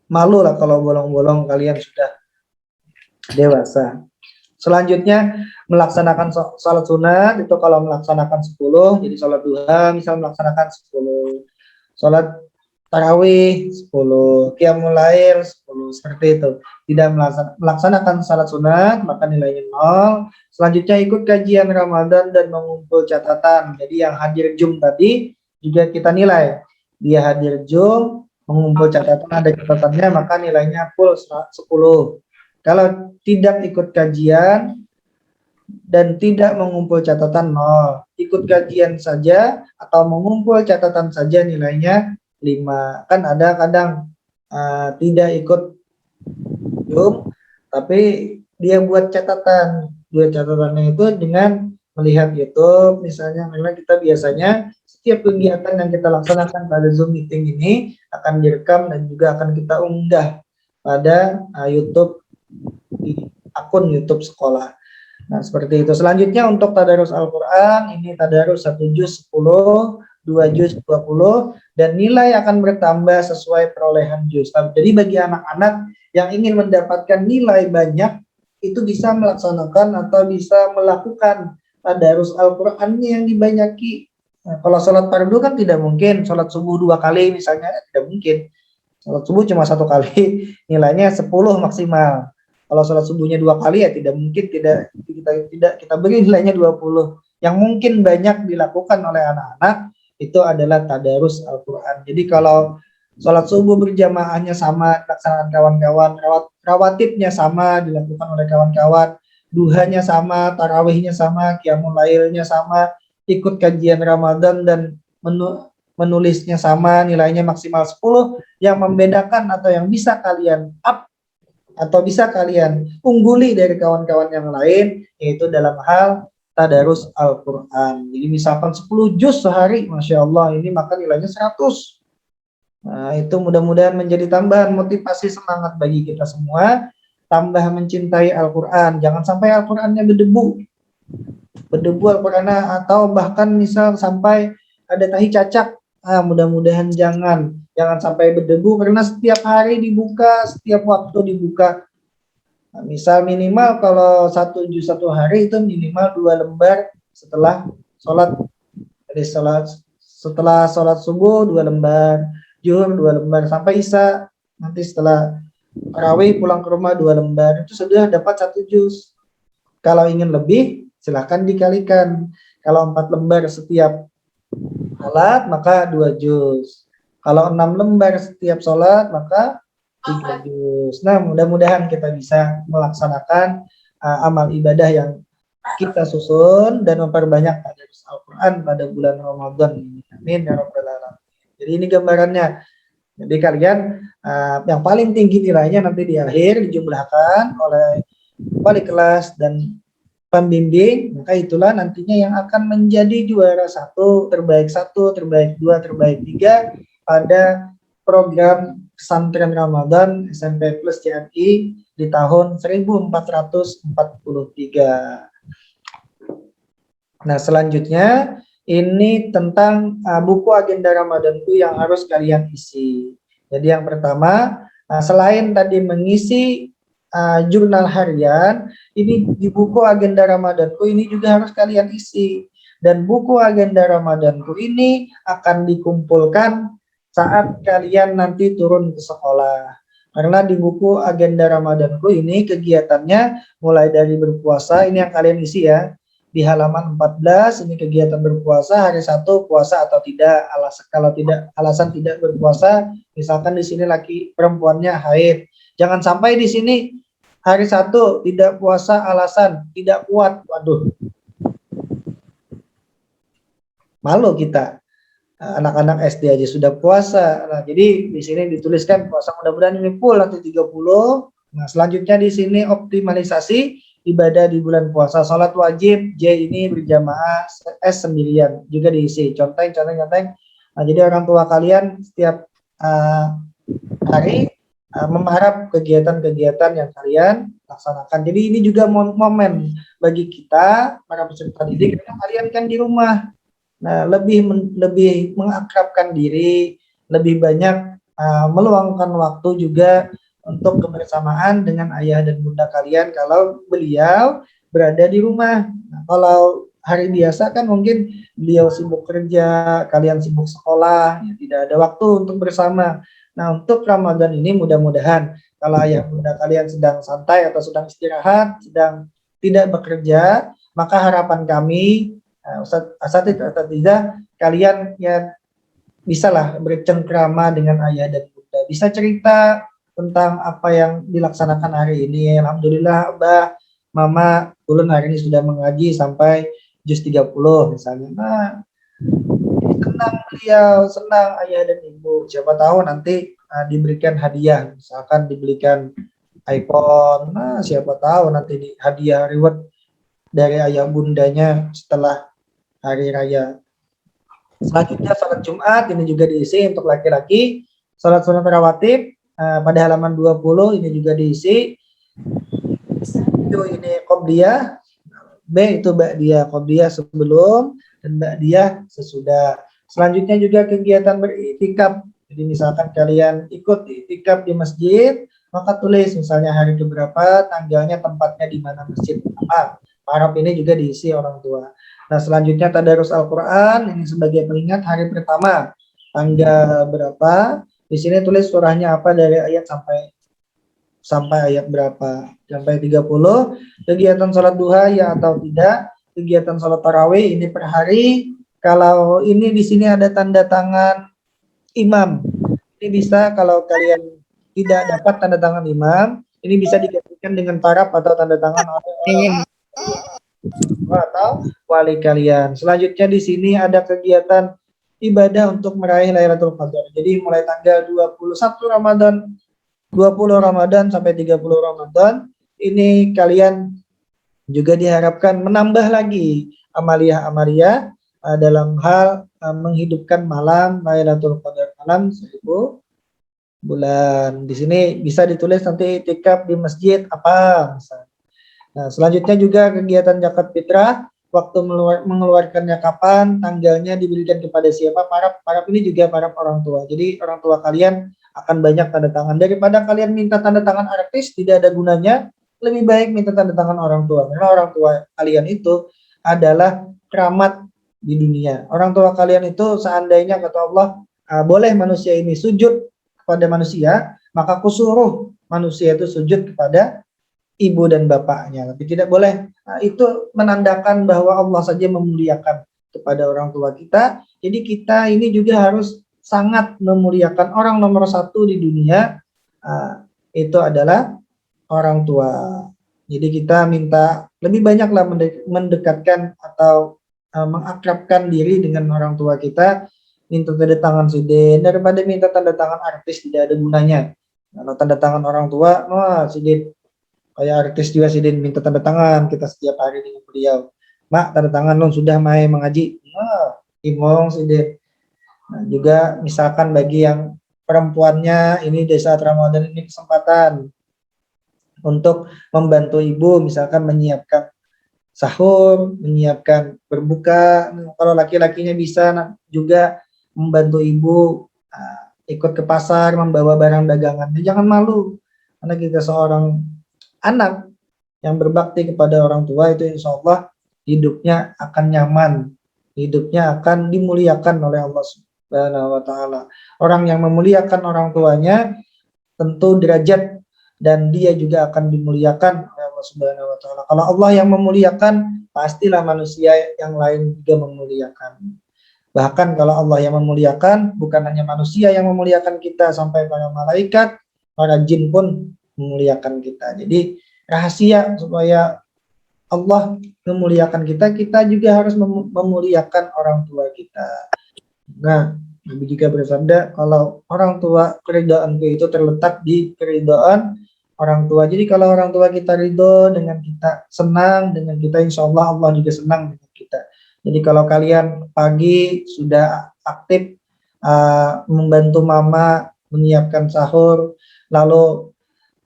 Malu lah kalau bolong-bolong, kalian sudah dewasa. Selanjutnya melaksanakan sholat sunat, itu kalau melaksanakan 10, jadi sholat duha misal melaksanakan 10, sholat tarawih 10, qiyamul lail 10, seperti itu. Tidak melaksanakan sholat sunat maka nilainya 0. Selanjutnya ikut kajian Ramadan dan mengumpul catatan, jadi yang hadir Jum tadi juga kita nilai, dia hadir Jum mengumpul catatan ada catatannya maka nilainya full 10. Kalau tidak ikut kajian dan tidak mengumpul catatan 0. Ikut kajian saja atau mengumpul catatan saja nilainya 5. Kan ada kadang tidak ikut Zoom tapi dia buat catatan. Buat catatannya itu dengan melihat YouTube misalnya, karena kita biasanya setiap kegiatan yang kita laksanakan pada Zoom meeting ini akan direkam dan juga akan kita unggah pada YouTube di akun YouTube sekolah. Nah, seperti itu. Selanjutnya untuk tadarus Al-Qur'an, ini tadarus 1 juz 10, 2 juz 20, dan nilai akan bertambah sesuai perolehan juz. Jadi bagi anak-anak yang ingin mendapatkan nilai banyak, itu bisa melaksanakan atau bisa melakukan tadarus Al-Qur'an yang dibanyaki. Nah, kalau sholat fardu kan tidak mungkin, sholat subuh 2 kali misalnya tidak mungkin. Sholat subuh cuma 1 kali, nilainya 10 maksimal. Kalau sholat subuhnya 2 kali ya tidak mungkin kita beri nilainya 20. Yang mungkin banyak dilakukan oleh anak-anak itu adalah tadarus Al-Qur'an. Jadi kalau sholat subuh berjamaahnya sama dilaksanakan kawan-kawan, rawatibnya sama dilakukan oleh kawan-kawan, duhanya sama, tarawihnya sama, qiyamul lailnya sama, ikut kajian Ramadan dan menulisnya sama, nilainya maksimal 10. Yang membedakan atau yang bisa kalian up atau bisa kalian ungguli dari kawan-kawan yang lain, yaitu dalam hal tadarus Al-Qur'an. Jadi misalkan 10 juz sehari, Masya Allah, ini maka nilainya 100. Nah, itu mudah-mudahan menjadi tambahan motivasi semangat bagi kita semua, tambah mencintai Al-Qur'an. Jangan sampai Al-Qur'annya berdebu Al-Qur'an, atau bahkan misal sampai ada tahi cacak. Mudah-mudahan jangan sampai berdebu, karena setiap hari dibuka, setiap waktu dibuka. Nah, misal minimal kalau 1 juz 1 hari itu minimal 2 lembar setelah sholat. Jadi setelah sholat subuh 2 lembar, zuhur 2 lembar, sampai isya. Nanti setelah tarawih pulang ke rumah 2 lembar, itu sudah dapat 1 juz. Kalau ingin lebih silahkan dikalikan. Kalau 4 lembar setiap sholat maka 2 juz. Kalau 6 lembar setiap sholat maka 3 juz. Nah, mudah-mudahan kita bisa melaksanakan amal ibadah yang kita susun dan memperbanyak tadarus Al-Qur'an pada bulan Ramadan ini. Amin ya rabbal alamin. Jadi ini gambarannya. Jadi kalian yang paling tinggi nilainya nanti di akhir dijumlahkan oleh wali kelas dan pembimbing, maka itulah nantinya yang akan menjadi juara 1, terbaik 2, terbaik 3 pada program pesantren Ramadan SMP Plus CMI di tahun 1443. Nah, selanjutnya ini tentang buku agenda Ramadanku yang harus kalian isi. Jadi yang pertama, selain tadi mengisi jurnal harian, ini di buku agenda Ramadanku ini juga harus kalian isi. Dan buku agenda Ramadanku ini akan dikumpulkan saat kalian nanti turun ke sekolah. Karena di buku agenda Ramadanku ini kegiatannya mulai dari berpuasa, ini yang kalian isi ya. Di halaman 14 ini kegiatan berpuasa, hari 1 puasa atau tidak, alasan tidak berpuasa, misalkan di sini laki perempuannya haid. Jangan sampai di sini hari 1 tidak puasa alasan tidak kuat. Waduh. Malu kita. Anak-anak SD aja sudah puasa. Nah, jadi di sini dituliskan puasa, mudah-mudahan ini full nanti 30. Nah, selanjutnya di sini optimalisasi ibadah di bulan puasa. Sholat wajib J ini berjamaah, S sendirian juga diisi. Conteng. Nah, jadi orang tua kalian setiap hari mengharap kegiatan-kegiatan yang kalian laksanakan. Jadi ini juga momen bagi kita para peserta didik, karena kalian kan di rumah. Nah, lebih mengakrabkan diri, lebih banyak meluangkan waktu juga untuk kebersamaan dengan ayah dan bunda kalian kalau beliau berada di rumah. Nah, kalau hari biasa kan mungkin beliau sibuk kerja, kalian sibuk sekolah, ya tidak ada waktu untuk bersama. Nah, untuk Ramadan ini mudah-mudahan kalau ayah bunda kalian sedang santai atau sedang istirahat, sedang tidak bekerja, maka harapan kami asatidzah kalian ya bisalah bercengkrama dengan ayah dan bunda, bisa cerita tentang apa yang dilaksanakan hari ini. Alhamdulillah Abah, Mama, ulun hari ini sudah mengaji sampai juz 30 misalnya. Nah, senang ayah dan ibu. Siapa tahu nanti diberikan hadiah, misalkan dibelikan iPhone. Nah, siapa tahu nanti hadiah reward dari ayah bundanya setelah hari raya. Selanjutnya salat Jumat ini juga diisi untuk laki-laki. Salat sunat rawatib pada halaman 20 ini juga diisi. Itu ini qobliyah, B itu ba'diyah, qobliyah sebelum dan ba'diyah sesudah. Selanjutnya juga kegiatan beriktikaf. Jadi misalkan kalian ikut iktikaf di masjid, maka tulis misalnya hari keberapa, tanggalnya, tempatnya di mana masjid apa. Arab ini juga diisi orang tua. Nah, selanjutnya tadarus Al-Qur'an, ini sebagai pengingat hari pertama. Tanggal berapa? Di sini tulis surahnya apa dari ayat sampai ayat berapa? Sampai 30. Kegiatan sholat duha ya atau tidak? Kegiatan sholat tarawih ini per hari. Kalau ini di sini ada tanda tangan imam. Ini bisa kalau kalian tidak dapat tanda tangan imam, ini bisa digantikan dengan paraf atau tanda tangan oleh atau wali kalian. Selanjutnya di sini ada kegiatan ibadah untuk meraih Lailatul Qadar. Jadi mulai tanggal 21 Ramadan, 20 Ramadan sampai 30 Ramadan, ini kalian juga diharapkan menambah lagi amalia-amalia dalam hal menghidupkan malam Lailatul Qadar, malam 1000 bulan. Di sini bisa ditulis nanti itikaf di masjid apa misalnya. Nah, selanjutnya juga kegiatan zakat fitrah, waktu mengeluarkannya kapan, tanggalnya diberikan kepada siapa, para ini juga para orang tua. Jadi orang tua kalian akan banyak tanda tangan. Daripada kalian minta tanda tangan artis, tidak ada gunanya, lebih baik minta tanda tangan orang tua. Karena orang tua kalian itu adalah keramat di dunia. Orang tua kalian itu seandainya kata Allah, boleh manusia ini sujud kepada manusia, maka aku suruh manusia itu sujud kepada ibu dan bapaknya, tapi tidak boleh. Nah, itu menandakan bahwa Allah saja memuliakan kepada orang tua kita. Jadi kita ini juga harus sangat memuliakan. Orang nomor satu di dunia itu adalah orang tua. Jadi kita minta lebih banyaklah mendekatkan atau mengakrabkan diri dengan orang tua kita. Minta tanda tangan sidin daripada minta tanda tangan artis, tidak ada gunanya. Kalau tanda tangan orang tua, wah sidin kayak artis juga sidin minta tanda tangan kita setiap hari dengan beliau. Mak, tanda tangan lo sudah main mengaji. Wah, imong sidin. Nah, juga misalkan bagi yang perempuannya ini di saat Ramadan ini kesempatan untuk membantu ibu, misalkan menyiapkan sahur, menyiapkan berbuka. Kalau laki-lakinya bisa juga membantu ibu ikut ke pasar, membawa barang dagangannya. Jangan malu, karena kita seorang anak yang berbakti kepada orang tua itu insya Allah hidupnya akan nyaman, hidupnya akan dimuliakan oleh Allah Subhanahu wa Ta'ala. Orang yang memuliakan orang tuanya tentu derajat dan dia juga akan dimuliakan oleh Allah Subhanahu wa Ta'ala. Kalau Allah yang memuliakan, pastilah manusia yang lain juga memuliakan. Bahkan kalau Allah yang memuliakan, bukan hanya manusia yang memuliakan kita, sampai para malaikat, para jin pun memuliakan kita. Jadi rahasia supaya Allah memuliakan kita, kita juga harus memuliakan orang tua kita. Nah, Nabi juga bersabda, kalau orang tua, keridaanku itu terletak di keridaan orang tua. Jadi kalau orang tua kita ridho dengan kita, senang dengan kita, insya Allah Allah juga senang dengan kita. Jadi kalau kalian pagi sudah aktif membantu mama menyiapkan sahur, lalu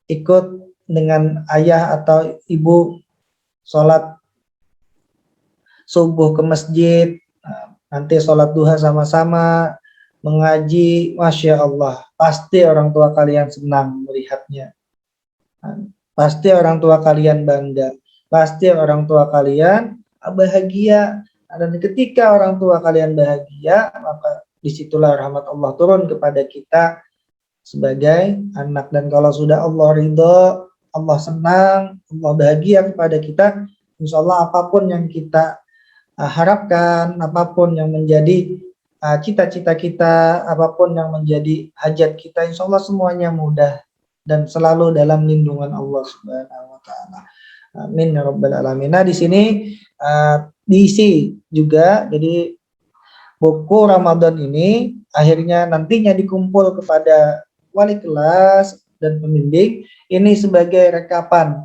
ikut dengan ayah atau ibu sholat subuh ke masjid, nanti sholat duha sama-sama, mengaji, Masya Allah, pasti orang tua kalian senang melihatnya. Pasti orang tua kalian bangga, pasti orang tua kalian bahagia. Dan ketika orang tua kalian bahagia, maka disitulah rahmat Allah turun kepada kita sebagai anak. Dan kalau sudah Allah ridho, Allah senang, Allah bahagia kepada kita, insya Allah apapun yang kita harapkan, apapun yang menjadi cita-cita kita, apapun yang menjadi hajat kita, insya Allah semuanya mudah dan selalu dalam lindungan Allah Subhanahu wa Ta'ala. Amin ya rabbal alamin. Nah, di sini diisi juga, jadi buku Ramadan ini akhirnya nantinya dikumpul kepada wali kelas dan pembimbing ini sebagai rekapan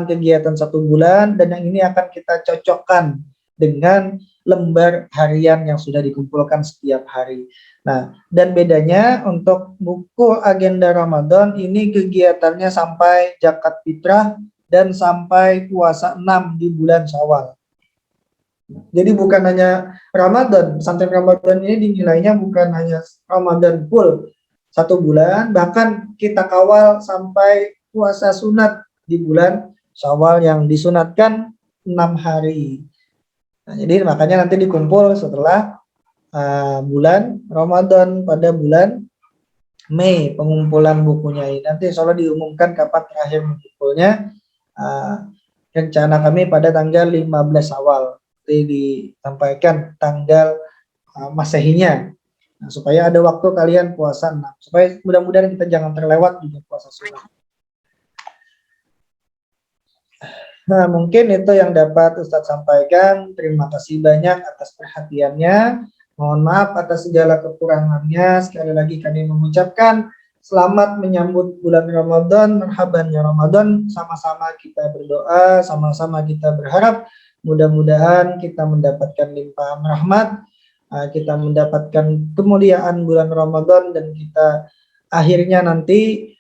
kegiatan 1 bulan, dan yang ini akan kita cocokkan dengan lembar harian yang sudah dikumpulkan setiap hari. Nah, dan bedanya untuk buku agenda Ramadan ini kegiatannya sampai zakat fitrah dan sampai puasa 6 di bulan Syawal. Jadi bukan hanya Ramadan, pesantren Ramadan ini dinilainya bukan hanya Ramadan full 1 bulan, bahkan kita kawal sampai puasa sunat di bulan Syawal yang disunatkan 6 hari. Nah, jadi makanya nanti dikumpul setelah bulan Ramadan pada bulan Mei pengumpulan bukunya ini. Nanti insya Allah diumumkan kapan terakhir mengumpulnya. Rencana kami pada tanggal 15 awal. Disampaikan tanggal Masehinya. Nah, supaya ada waktu kalian puasa 6. Supaya mudah-mudahan kita jangan terlewat juga puasa sunat. Nah, mungkin itu yang dapat Ustadz sampaikan. Terima kasih banyak atas perhatiannya. Mohon maaf atas segala kekurangannya. Sekali lagi kami mengucapkan selamat menyambut bulan Ramadan, marhaban ya Ramadan. Sama-sama kita berdoa, sama-sama kita berharap mudah-mudahan kita mendapatkan limpahan rahmat, kita mendapatkan kemuliaan bulan Ramadan, dan kita akhirnya nanti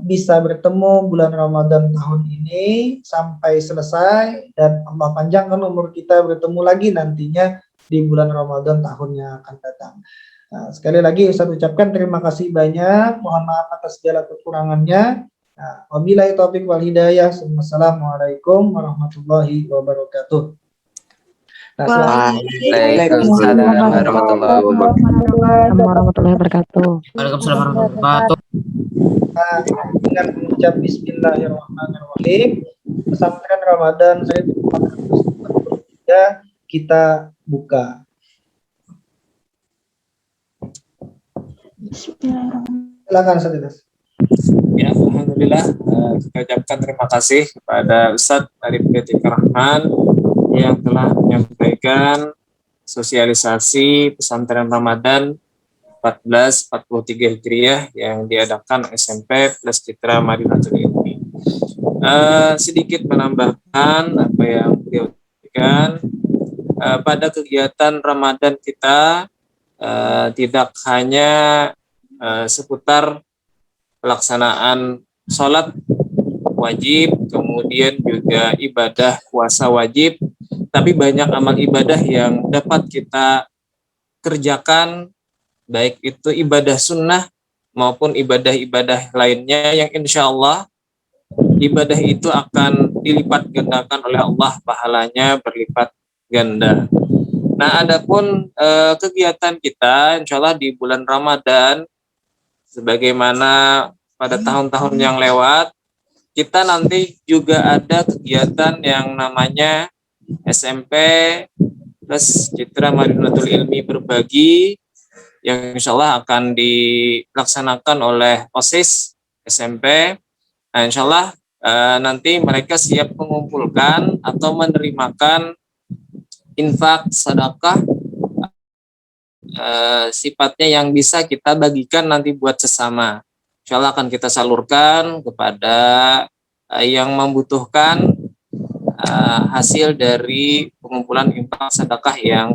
bisa bertemu bulan Ramadan tahun ini sampai selesai, dan Allah panjangkan umur kita bertemu lagi nantinya di bulan Ramadan tahun yang akan datang. Sekali lagi Ustaz ucapkan terima kasih banyak, mohon maaf atas segala kekurangannya. Wabillahi taufiq wal hidayah. Assalamualaikum warahmatullahi wabarakatuh. Waalaikumsalam warahmatullahi wabarakatuh. Waalaikumsalam warahmatullahi wabarakatuh. Dengan mengucap Bismillahirrahmanirrahim, pesantren Ramadan 1443 kita buka. Silakan Ustaz. Ya, alhamdulillah kita ucapkan terima kasih kepada Ustadz Arif Gatik Rahman yang telah menyampaikan sosialisasi pesantren Ramadan 1443 Hijriah yang diadakan SMP Plus Citra Madinatul Ilmi. Sedikit menambahkan apa yang beliau sampaikan, pada kegiatan Ramadan kita tidak hanya seputar pelaksanaan sholat wajib, kemudian juga ibadah puasa wajib, tapi banyak amal ibadah yang dapat kita kerjakan, baik itu ibadah sunnah maupun ibadah-ibadah lainnya yang insya Allah ibadah itu akan dilipat gandakan oleh Allah, pahalanya berlipat ganda. Nah, adapun kegiatan kita insya Allah di bulan Ramadan, sebagaimana pada tahun-tahun yang lewat, kita nanti juga ada kegiatan yang namanya SMP Plus Citra Madinatul Ilmi Berbagi yang insya Allah akan dilaksanakan oleh OSIS SMP. Nah, insya Allah nanti mereka siap mengumpulkan atau menerimakan infak sedekah sifatnya yang bisa kita bagikan nanti buat sesama. Insya Allah akan kita salurkan kepada yang membutuhkan hasil dari pengumpulan infak sedekah yang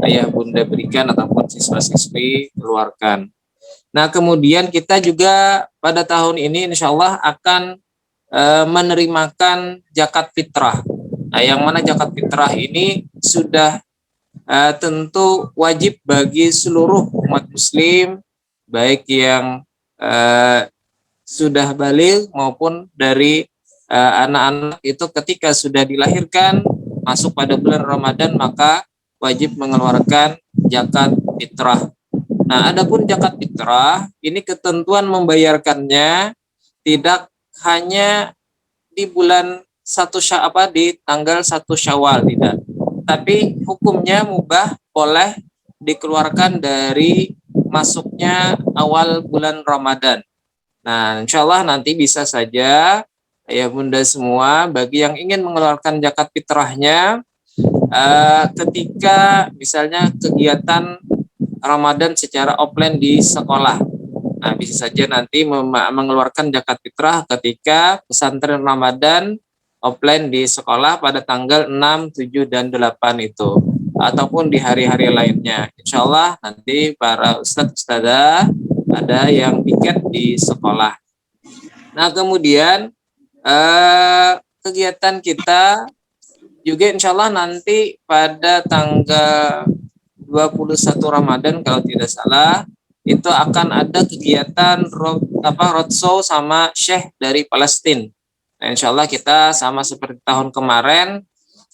ayah bunda berikan ataupun siswa-siswi keluarkan. Nah, kemudian kita juga pada tahun ini insya Allah akan menerimakan zakat fitrah. Nah, yang mana zakat fitrah ini sudah tentu wajib bagi seluruh umat muslim, baik yang sudah baligh maupun dari anak-anak itu ketika sudah dilahirkan masuk pada bulan Ramadan maka wajib mengeluarkan zakat fitrah. Nah, adapun zakat fitrah ini ketentuan membayarkannya tidak hanya di bulan di tanggal 1 Syawal, tidak. Tapi hukumnya mubah, boleh dikeluarkan dari masuknya awal bulan Ramadan. Nah, insya Allah nanti bisa saja ayah bunda semua bagi yang ingin mengeluarkan zakat fitrahnya ketika misalnya kegiatan Ramadan secara offline di sekolah. Nah, bisa saja nanti mengeluarkan zakat fitrah ketika pesantren Ramadan offline di sekolah pada tanggal 6, 7, dan 8 itu. Ataupun di hari-hari lainnya. Insya Allah nanti para ustadz ustadzah ada yang piket di sekolah. Nah kemudian kegiatan kita juga insya Allah nanti pada tanggal 21 Ramadan kalau tidak salah itu akan ada kegiatan roadshow sama Syekh dari Palestina. Nah, insya Allah kita sama seperti tahun kemarin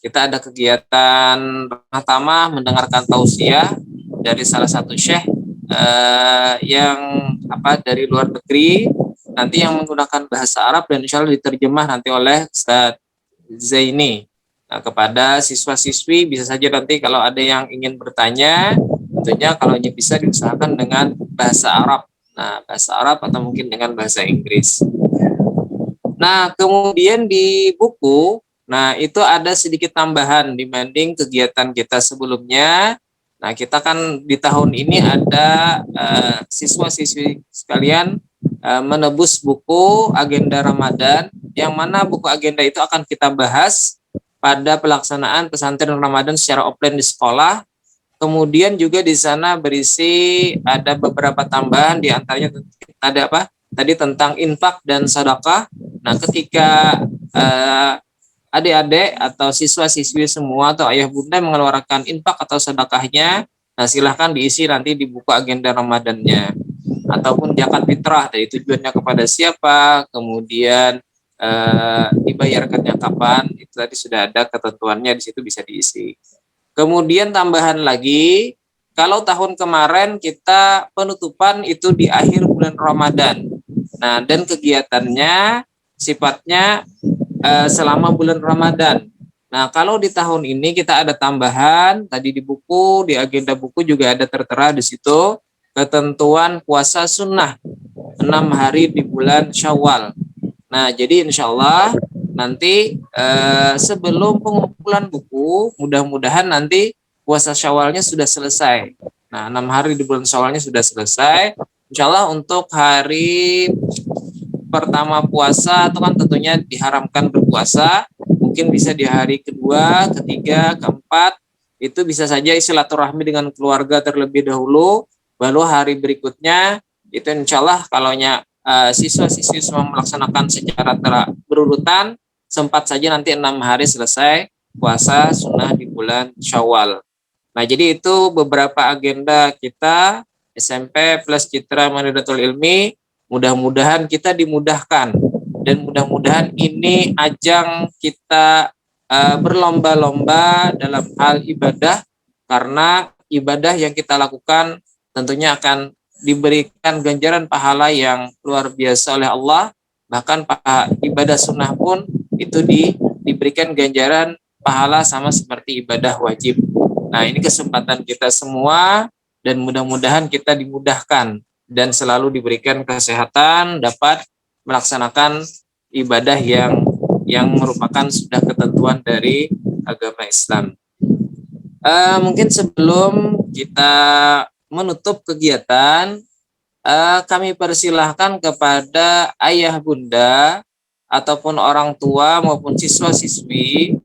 kita ada kegiatan ramah tamah mendengarkan tausiah dari salah satu Syekh yang dari luar negeri nanti yang menggunakan bahasa Arab dan insya Allah diterjemah nanti oleh Ustadz Zaini. Nah, kepada siswa-siswi bisa saja nanti kalau ada yang ingin bertanya, tentunya kalau bisa diusahakan dengan bahasa Arab. Nah, bahasa Arab atau mungkin dengan bahasa Inggris. Nah, kemudian di buku, nah itu ada sedikit tambahan dibanding kegiatan kita sebelumnya. Nah, kita kan di tahun ini ada siswa-siswi sekalian menebus buku agenda Ramadan, yang mana buku agenda itu akan kita bahas pada pelaksanaan pesantren Ramadan secara offline di sekolah. Kemudian juga di sana berisi ada beberapa tambahan, di antaranya ada tadi tentang infak dan sedekah. Nah, ketika adik-adik atau siswa-siswi semua atau ayah bunda mengeluarkan infak atau sedekahnya, nah silahkan diisi nanti di buku agenda Ramadannya. Ataupun zakat fitrah, dari tujuannya kepada siapa, kemudian dibayarkannya kapan, itu tadi sudah ada ketentuannya, di situ bisa diisi. Kemudian tambahan lagi, kalau tahun kemarin kita penutupan itu di akhir bulan Ramadan. Nah, dan kegiatannya sifatnya selama bulan Ramadan. Nah, kalau di tahun ini kita ada tambahan, tadi di buku, di agenda buku juga ada tertera di situ ketentuan puasa sunnah 6 hari di bulan Syawal. Nah, jadi insya Allah nanti sebelum pengumpulan buku, mudah-mudahan nanti puasa Syawalnya sudah selesai. Nah, 6 hari di bulan Syawalnya sudah selesai. Insya Allah untuk hari pertama puasa itu kan tentunya diharamkan berpuasa. Mungkin bisa di hari kedua, ketiga, keempat. Itu bisa saja silaturahmi dengan keluarga terlebih dahulu. Baru hari berikutnya itu insya Allah kalaunya siswa-siswi semua melaksanakan secara berurutan, sempat saja nanti 6 hari selesai puasa sunnah di bulan Syawal. Nah, jadi itu beberapa agenda kita SMP plus Citra Madinatul Ilmi. Mudah-mudahan kita dimudahkan dan mudah-mudahan ini ajang kita berlomba-lomba dalam hal ibadah, karena ibadah yang kita lakukan tentunya akan diberikan ganjaran pahala yang luar biasa oleh Allah. Bahkan ibadah sunnah pun itu diberikan ganjaran pahala sama seperti ibadah wajib. Nah, ini kesempatan kita semua dan mudah-mudahan kita dimudahkan dan selalu diberikan kesehatan, dapat melaksanakan ibadah yang merupakan sudah ketentuan dari agama Islam. Mungkin sebelum kita menutup kegiatan, kami persilahkan kepada ayah bunda ataupun orang tua maupun siswa-siswi,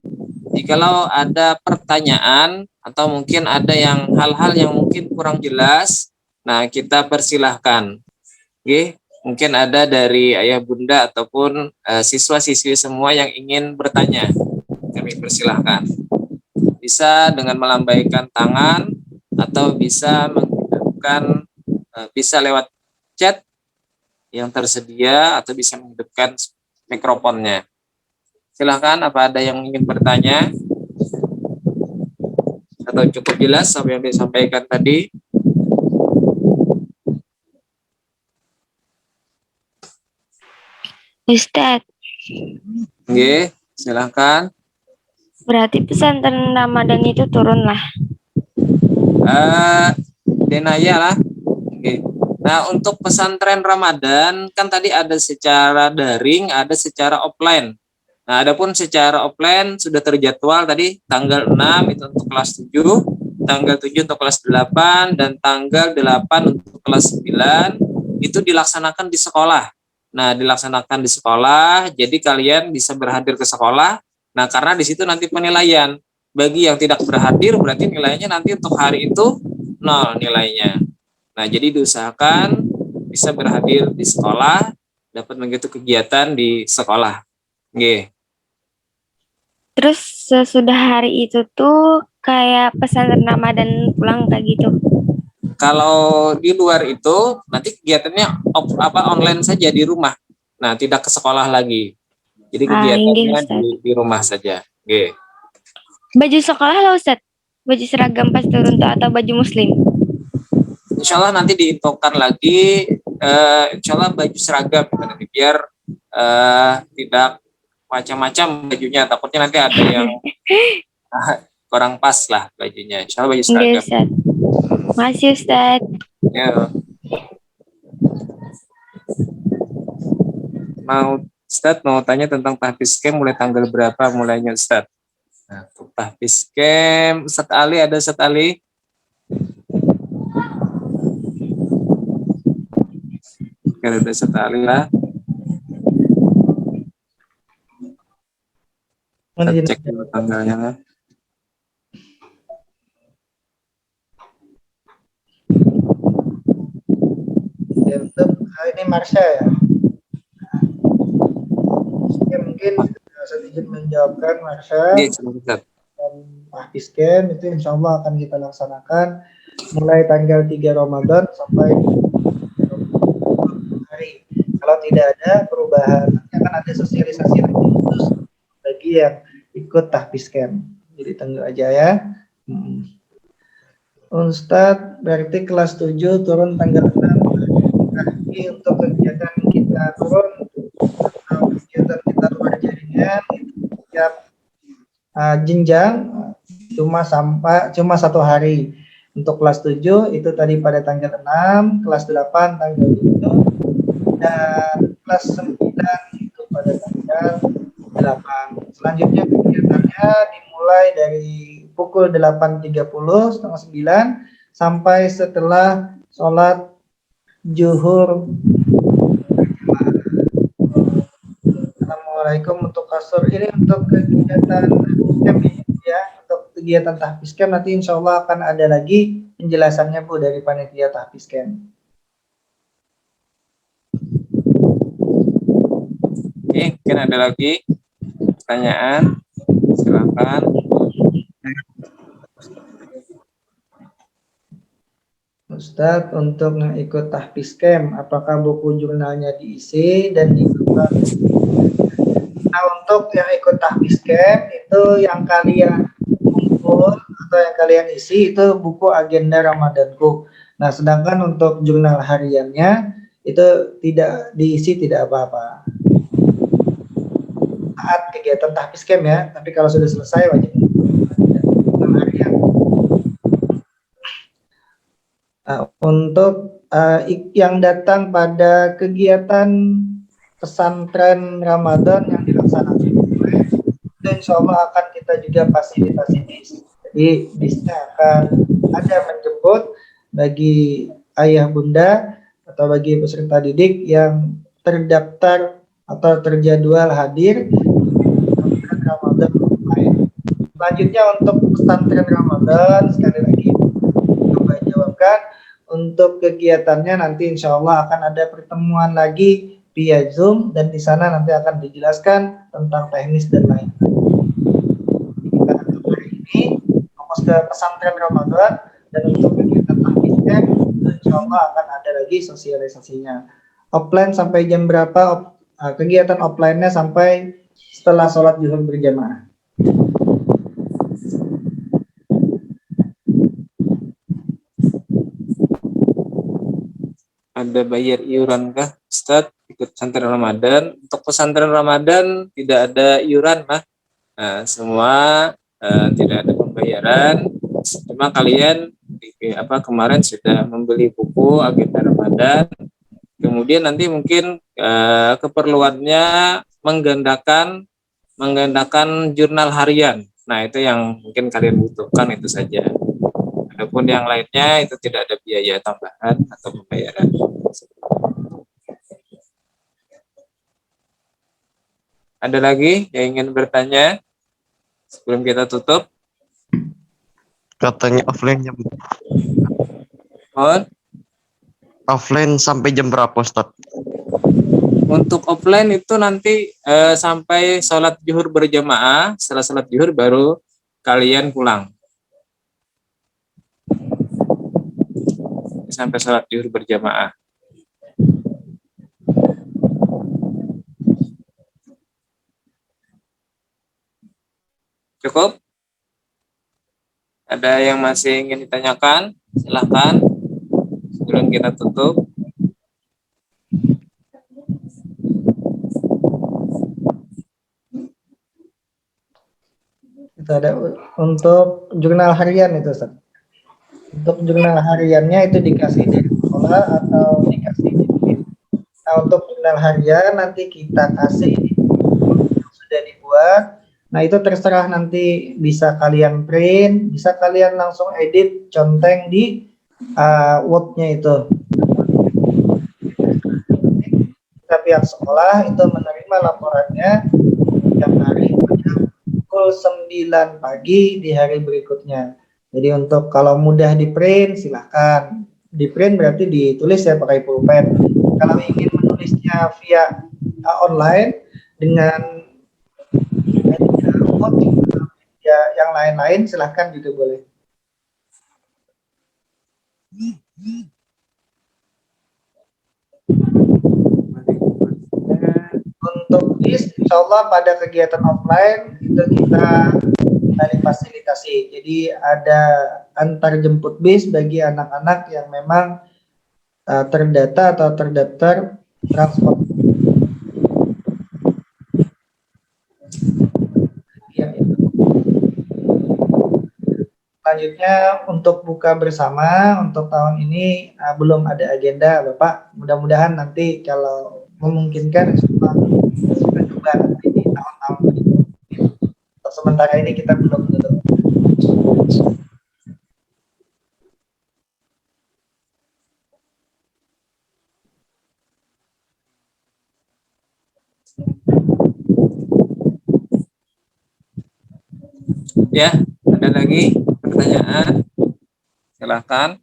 jikalau ada pertanyaan atau mungkin ada hal-hal yang mungkin kurang jelas, nah kita persilahkan. Oke, mungkin ada dari ayah bunda ataupun siswa-siswi semua yang ingin bertanya, kami persilahkan. Bisa dengan melambaikan tangan atau bisa menghidupkan, bisa lewat chat yang tersedia atau bisa menghidupkan mikrofonnya. Silahkan, apa ada yang ingin bertanya atau cukup jelas apa yang disampaikan tadi? Ustadz, Oke, silahkan. berarti pesantren Ramadan itu turun lah. Denaya lah. Oke. Nah, untuk pesantren Ramadan kan tadi ada secara daring, ada secara offline. Nah, adapun secara offline sudah terjadwal tadi tanggal 6 itu untuk kelas 7, tanggal 7 untuk kelas 8 dan tanggal 8 untuk kelas 9 itu dilaksanakan di sekolah. Nah, dilaksanakan di sekolah, jadi kalian bisa berhadir ke sekolah. Nah, karena di situ nanti penilaian. Bagi yang tidak berhadir, berarti nilainya nanti untuk hari itu 0 nilainya. Nah, jadi diusahakan bisa berhadir di sekolah, dapat mengikuti kegiatan di sekolah. Oke. Terus sesudah hari itu tuh kayak pesantren Ramadan pulang kayak gitu. Kalau di luar itu nanti kegiatannya online saja di rumah. Nah, tidak ke sekolah lagi. Jadi Inggih, kegiatannya Ustaz. di rumah saja. Oke. Baju sekolah lah Ustaz. Baju seragam pas turun tuh atau baju muslim. Insya Allah nanti diinfokan lagi. Insya Allah baju seragam nanti biar tidak macam-macam bajunya. Takutnya nanti ada yang kurang pas lah bajunya. Insya Allah baju Inggih, seragam. Ustaz. Makasih Ustaz. Ya. Ustadz mau tanya tentang tahfiz camp mulai tanggal berapa mulainya Ustadz? Nah, untuk tahfiz camp Ustadz Ali, ada Ustadz Ali? Kalau ada Ustadz Ali lah. Kita cek dulu tanggalnya. Ya, untuk ini Marsha ya. Ya mungkin saya izin menjawabkan Marsha. Iya, Ustadz. Tahfiz camp itu insya Allah akan kita laksanakan mulai tanggal 3 Ramadan sampai hari. Kalau tidak ada perubahan, nanti akan ada sosialisasi lagi khusus bagi yang ikut tahfiz camp. Jadi tunggu aja ya. Ustadz, berarti kelas 7 turun tanggal 6. Ini untuk kegiatan kita turun atau kegiatan kita luar jaringan itu setiap jenjang cuma 1 hari. Untuk kelas 7 itu tadi pada tanggal 6, kelas 8 tanggal 7, dan kelas 9 itu pada tanggal 8. Selanjutnya kegiatannya dimulai dari pukul 8.30, setengah 9, sampai setelah sholat zuhur. Assalamualaikum untuk kasur. Ini untuk kegiatan camp ya, untuk kegiatan tahfiz camp nanti insya Allah akan ada lagi penjelasannya Bu dari panitia tahfiz camp. Oke, mungkin ada lagi pertanyaan? Silakan. Ustadz, untuk yang ikut tahfiz camp, apakah buku jurnalnya diisi dan dibuka? Nah, untuk yang ikut tahfiz camp itu yang kalian kumpul atau yang kalian isi itu buku agenda Ramadanku. Nah, sedangkan untuk jurnal hariannya itu tidak diisi, tidak apa-apa. Saat kegiatan tahfiz camp ya, tapi kalau sudah selesai wajib jurnal harian. Nah, untuk yang datang pada kegiatan pesantren Ramadan yang dilaksanakan itu insya Allah akan kita juga fasilitasi bis. Jadi bisnya akan ada menjemput bagi ayah bunda atau bagi peserta didik yang terdaftar atau terjadwal hadir di pesantren Ramadan online. Selanjutnya untuk pesantren Ramadan sekali lagi coba jawabkan untuk kegiatannya nanti insya Allah akan ada pertemuan lagi via Zoom dan di sana nanti akan dijelaskan tentang teknis dan lain. Kita akan hari ini fokus ke pesantren Ramadan dan untuk kegiatan tahfiz camp insya Allah akan ada lagi sosialisasinya. Offline sampai jam berapa? Kegiatan offline-nya sampai setelah sholat zuhur berjamaah. Ada bayar iuran kah Ustadz ikut pesantren Ramadan? Untuk pesantren Ramadan tidak ada iuran lah. Nah, semua tidak ada pembayaran. Cuma kalian kemarin sudah membeli buku agenda Ramadan. Kemudian nanti mungkin keperluannya menggandakan jurnal harian. Nah, itu yang mungkin kalian butuhkan, itu saja. Adapun yang lainnya itu tidak ada biaya tambahan atau pembayaran. Ada lagi yang ingin bertanya sebelum kita tutup? Katanya offline jam Mohon. offline sampai jam berapa, Ustaz? Untuk offline itu nanti sampai sholat zuhur berjamaah. Setelah sholat zuhur baru kalian pulang. Sampai sholat zuhur berjamaah. Cukup? Ada yang masih ingin ditanyakan? Silahkan sebelum kita tutup. Itu ada untuk jurnal harian itu, Ustaz. Untuk jurnal hariannya itu dikasih dari sekolah atau dikasih di. Nah, untuk jurnal harian nanti kita kasih yang sudah dibuat. Nah, itu terserah nanti bisa kalian print, bisa kalian langsung edit, conteng di Word-nya itu. Kita pihak sekolah itu menerima laporannya setiap hari pukul 9 pagi di hari berikutnya. Jadi untuk kalau mudah di print silahkan. Di print berarti ditulis ya pakai pulpen. Kalau ingin menulisnya via online dengan ya yang lain-lain silahkan juga boleh. Untuk bis, insya Allah pada kegiatan offline itu kita dari fasilitasi. Jadi ada antar jemput bis bagi anak-anak yang memang terdata atau terdaftar transport. Selanjutnya untuk buka bersama untuk tahun ini belum ada agenda, Bapak. Mudah-mudahan nanti kalau memungkinkan kita coba nanti di tahun-tahun berikutnya. Untuk sementara ini kita belum tutup. Ya, ada lagi pertanyaan? Silahkan.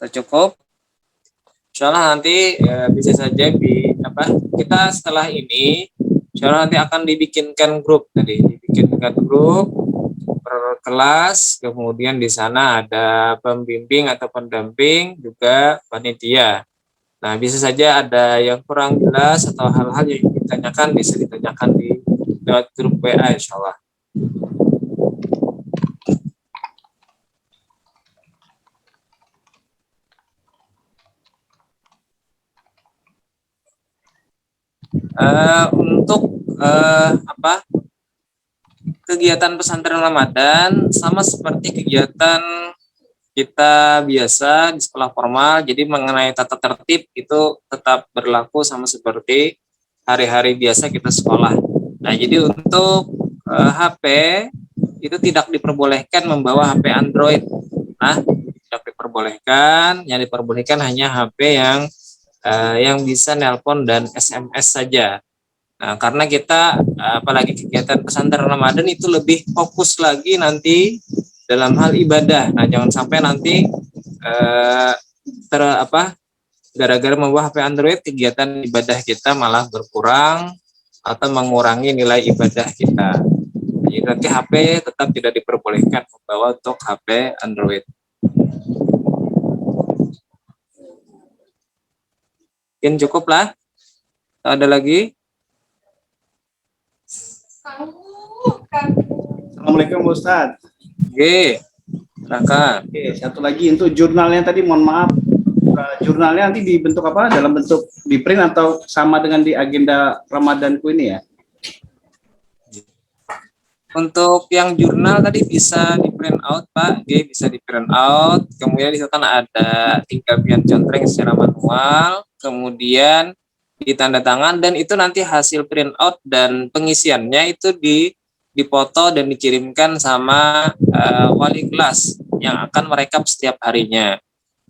Cukup. Insyaallah nanti bisa saja kita setelah ini insyaallah nanti akan dibikinkan grup per kelas, kemudian di sana ada pembimbing atau pendamping juga panitia. Nah, bisa saja ada yang kurang jelas atau hal-hal yang ditanyakan bisa ditanyakan di lewat grup WA insyaallah. Untuk kegiatan pesantren Ramadan sama seperti kegiatan kita biasa di sekolah formal, jadi mengenai tata tertib itu tetap berlaku sama seperti hari-hari biasa kita sekolah. Nah, jadi untuk HP itu tidak diperbolehkan membawa HP Android. Nah, tidak diperbolehkan, yang diperbolehkan hanya HP yang bisa nelpon dan SMS saja. Nah, karena kita apalagi kegiatan pesantren Ramadan itu lebih fokus lagi nanti dalam hal ibadah. Nah, jangan sampai nanti gara-gara membawa HP Android kegiatan ibadah kita malah berkurang atau mengurangi nilai ibadah kita. Jadi nanti HP tetap tidak diperbolehkan membawa untuk HP Android. Mungkin cukup lah. Ada lagi? Assalamualaikum Ustaz. Oke, silakan. Oke, satu lagi untuk jurnalnya tadi, mohon maaf. Jurnalnya nanti dibentuk apa? Dalam bentuk di print atau sama dengan di agenda Ramadanku ini ya? Untuk yang jurnal tadi bisa di print out, Pak. Bisa di print out. Kemudian di sana ada 3 pion contreng secara manual. Kemudian ditanda tangan dan itu nanti hasil print out dan pengisiannya itu dipoto dan dikirimkan sama wali kelas yang akan merekap setiap harinya.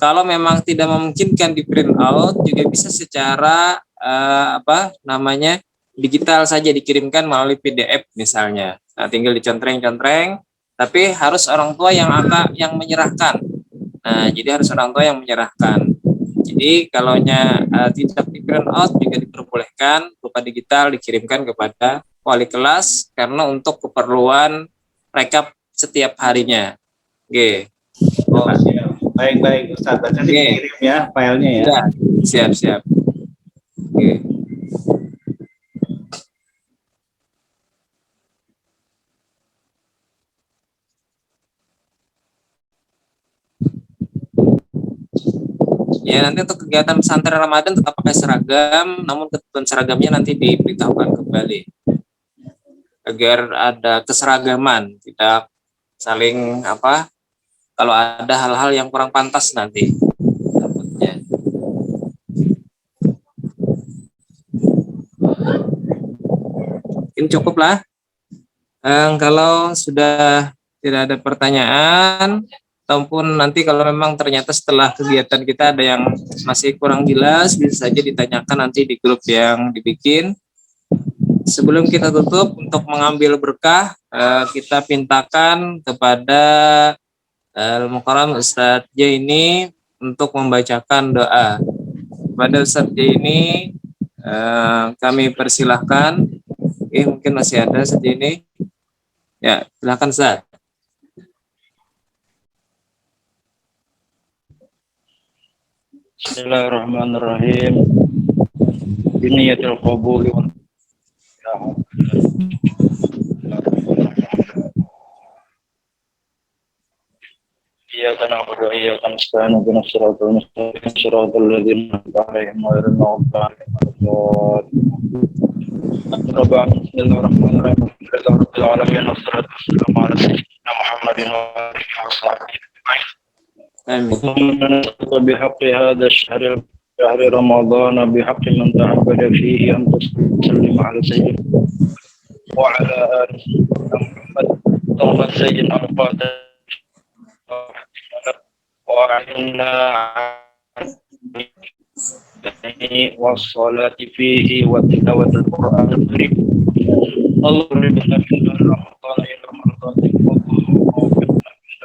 Kalau memang tidak memungkinkan di print out, juga bisa secara digital saja, dikirimkan melalui PDF misalnya. Nah, tinggal dicontreng-contreng, tapi harus orang tua yang menyerahkan. Nah, jadi harus orang tua yang menyerahkan. Jadi kalau tidak di print out juga diperbolehkan berupa digital dikirimkan kepada wali kelas karena untuk keperluan rekap setiap harinya. Oke. Oh, siap. Baik Ustaz. Nanti dikirim ya filenya ya. Ya, siap. Oke. Ya, nanti untuk kegiatan pesantren Ramadan tetap pakai seragam, namun ketentuan seragamnya nanti diberitahukan kembali agar ada keseragaman, tidak saling kalau ada hal-hal yang kurang pantas nanti. Mungkin cukup lah. Kalau sudah tidak ada pertanyaan, ataupun nanti kalau memang ternyata setelah kegiatan kita ada yang masih kurang jelas, bisa saja ditanyakan nanti di grup yang dibikin. Sebelum kita tutup, untuk mengambil berkah, kita pintakan kepada Al-Mukarram Ustadz J ini untuk membacakan doa. Kepada Ustadz J ini kami persilahkan. Mungkin masih ada Ustadz J ini. Ya, silakan Ustadz. Bismillahirrahmanirrahim. Biniyatil qabuli wa iyyaka na'budu wa iyyaka nasta'in ihdinas siratal mustaqim siratal ladzina an'amta 'alaihim ghairil maghdubi 'alaihim waladdallin. Bismillahirrahmanirrahim. Alhamdulillahirabbil alamin wassalatu wassalamu ala sayyidina Muhammadin wa alihi washabbihi ajma'in. Amin. بحق هذا الشهر شهر رمضان بحق من تعبد فيه أن تسلم على سيدنا وعلى آله محمد ثم زين أوقات وأعنا والصلاة فيه وتلاوة القرآن الكريم. اللهم ربنا في رمضان إلى رمضان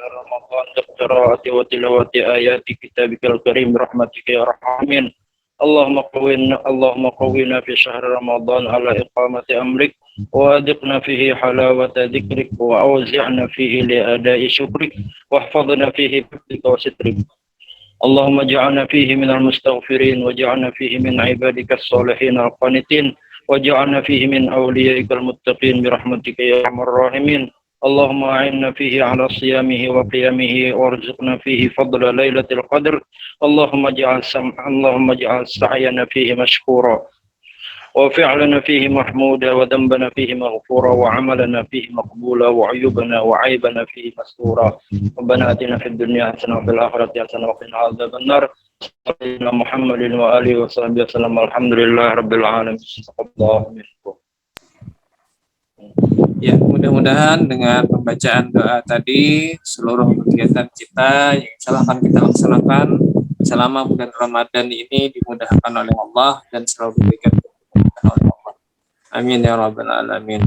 رمضان قراءة وتلاوة آيات كتابك الكريم برحمتك يا رحمن. اللهم قونا في شهر رمضان على إقامة أمرك وأذقنا فيه حلاوة ذكرك وأوزعنا فيه لأداء شكرك واحفظنا فيه بحفظك وسترك. اللهم اجعلنا فيه من المستغفرين واجعلنا فيه من عبادك الصالحين القانتين واجعلنا فيه من أوليائك المتقين برحمتك يا أرحم الراحمين. اللهم أعنا فيه على صيامه وقيامه وارزقنا فيه فضل ليلة القدر. اللهم اجعل سعينا فيه مشكورا وفعلنا فيه محمودا وذنبنا فيه مغفورا وعملنا فيه مقبولا وعيوبنا وعيبنا فيه مستورا. ربنا آتنا في الدنيا حسنة وفي الآخرة حسنة وقنا عذاب النار. سيدنا محمد وآله وصحبه وسلم. الحمد لله رب العالمين. الله منكم. Ya, mudah-mudahan dengan pembacaan doa tadi seluruh kegiatan kita yang akan kita laksanakan selama bulan Ramadan ini dimudahkan oleh Allah dan selalu diberikan keberkahan oleh Allah. Amin ya rabbal alamin.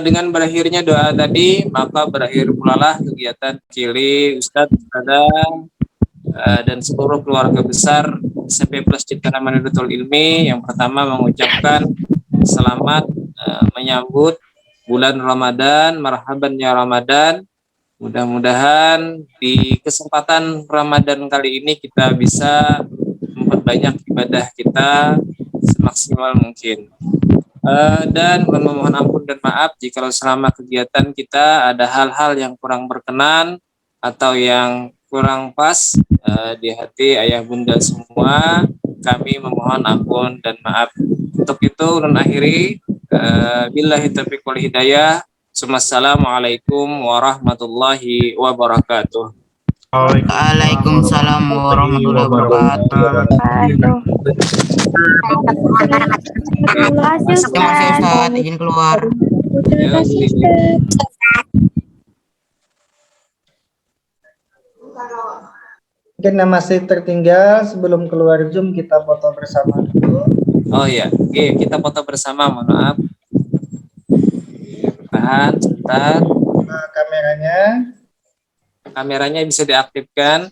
Dengan berakhirnya doa tadi, maka berakhir pula lah kegiatan Cili Ustadz dan seluruh keluarga besar SMP Plus Citra Manadatul Ilmi. Yang pertama mengucapkan selamat menyambut bulan Ramadan, marhaban ya Ramadan. Mudah-mudahan di kesempatan Ramadan kali ini kita bisa memperbanyak ibadah kita semaksimal mungkin. Dan memohon ampun dan maaf jika selama kegiatan kita ada hal-hal yang kurang berkenan atau yang kurang pas di hati ayah bunda semua. Kami memohon ampun dan maaf. Untuk itu ulun akhiri. Billahi taufiq wal hidayah. Assalamualaikum warahmatullahi wabarakatuh. Waalaikumsalam warahmatullahi wabarakatuh. Terima kasih Ustaz, izin keluar. Terima kasih Ustaz. Mungkin yang masih tertinggal sebelum keluar Zoom kita foto bersama dulu. Oh ya, oke, kita foto bersama, mohon maaf. Tahan, sebentar. Nah, kameranya. Kameranya bisa diaktifkan.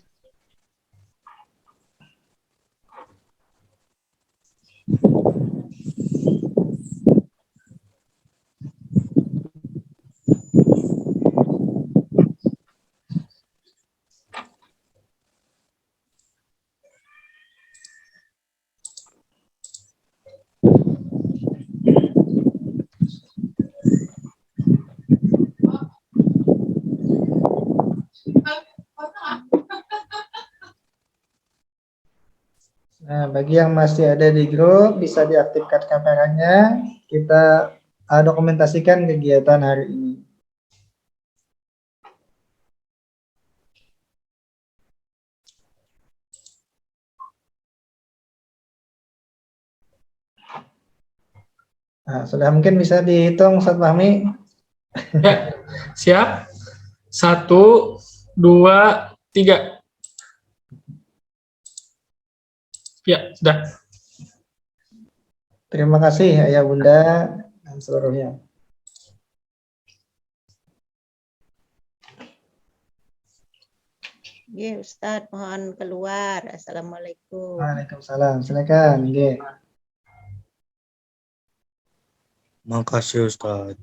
Nah, bagi yang masih ada di grup bisa diaktifkan kameranya. Kita dokumentasikan kegiatan hari ini. Nah, sudah mungkin bisa dihitung Ustaz Fahmi. Ya, siap. 1, 2, 3. Ya, sudah. Terima kasih Ayah Bunda dan seluruhnya. Ya, Ustadz, mohon keluar. Assalamualaikum. Waalaikumsalam. Silakan. Nggih. Makasih Ustaz.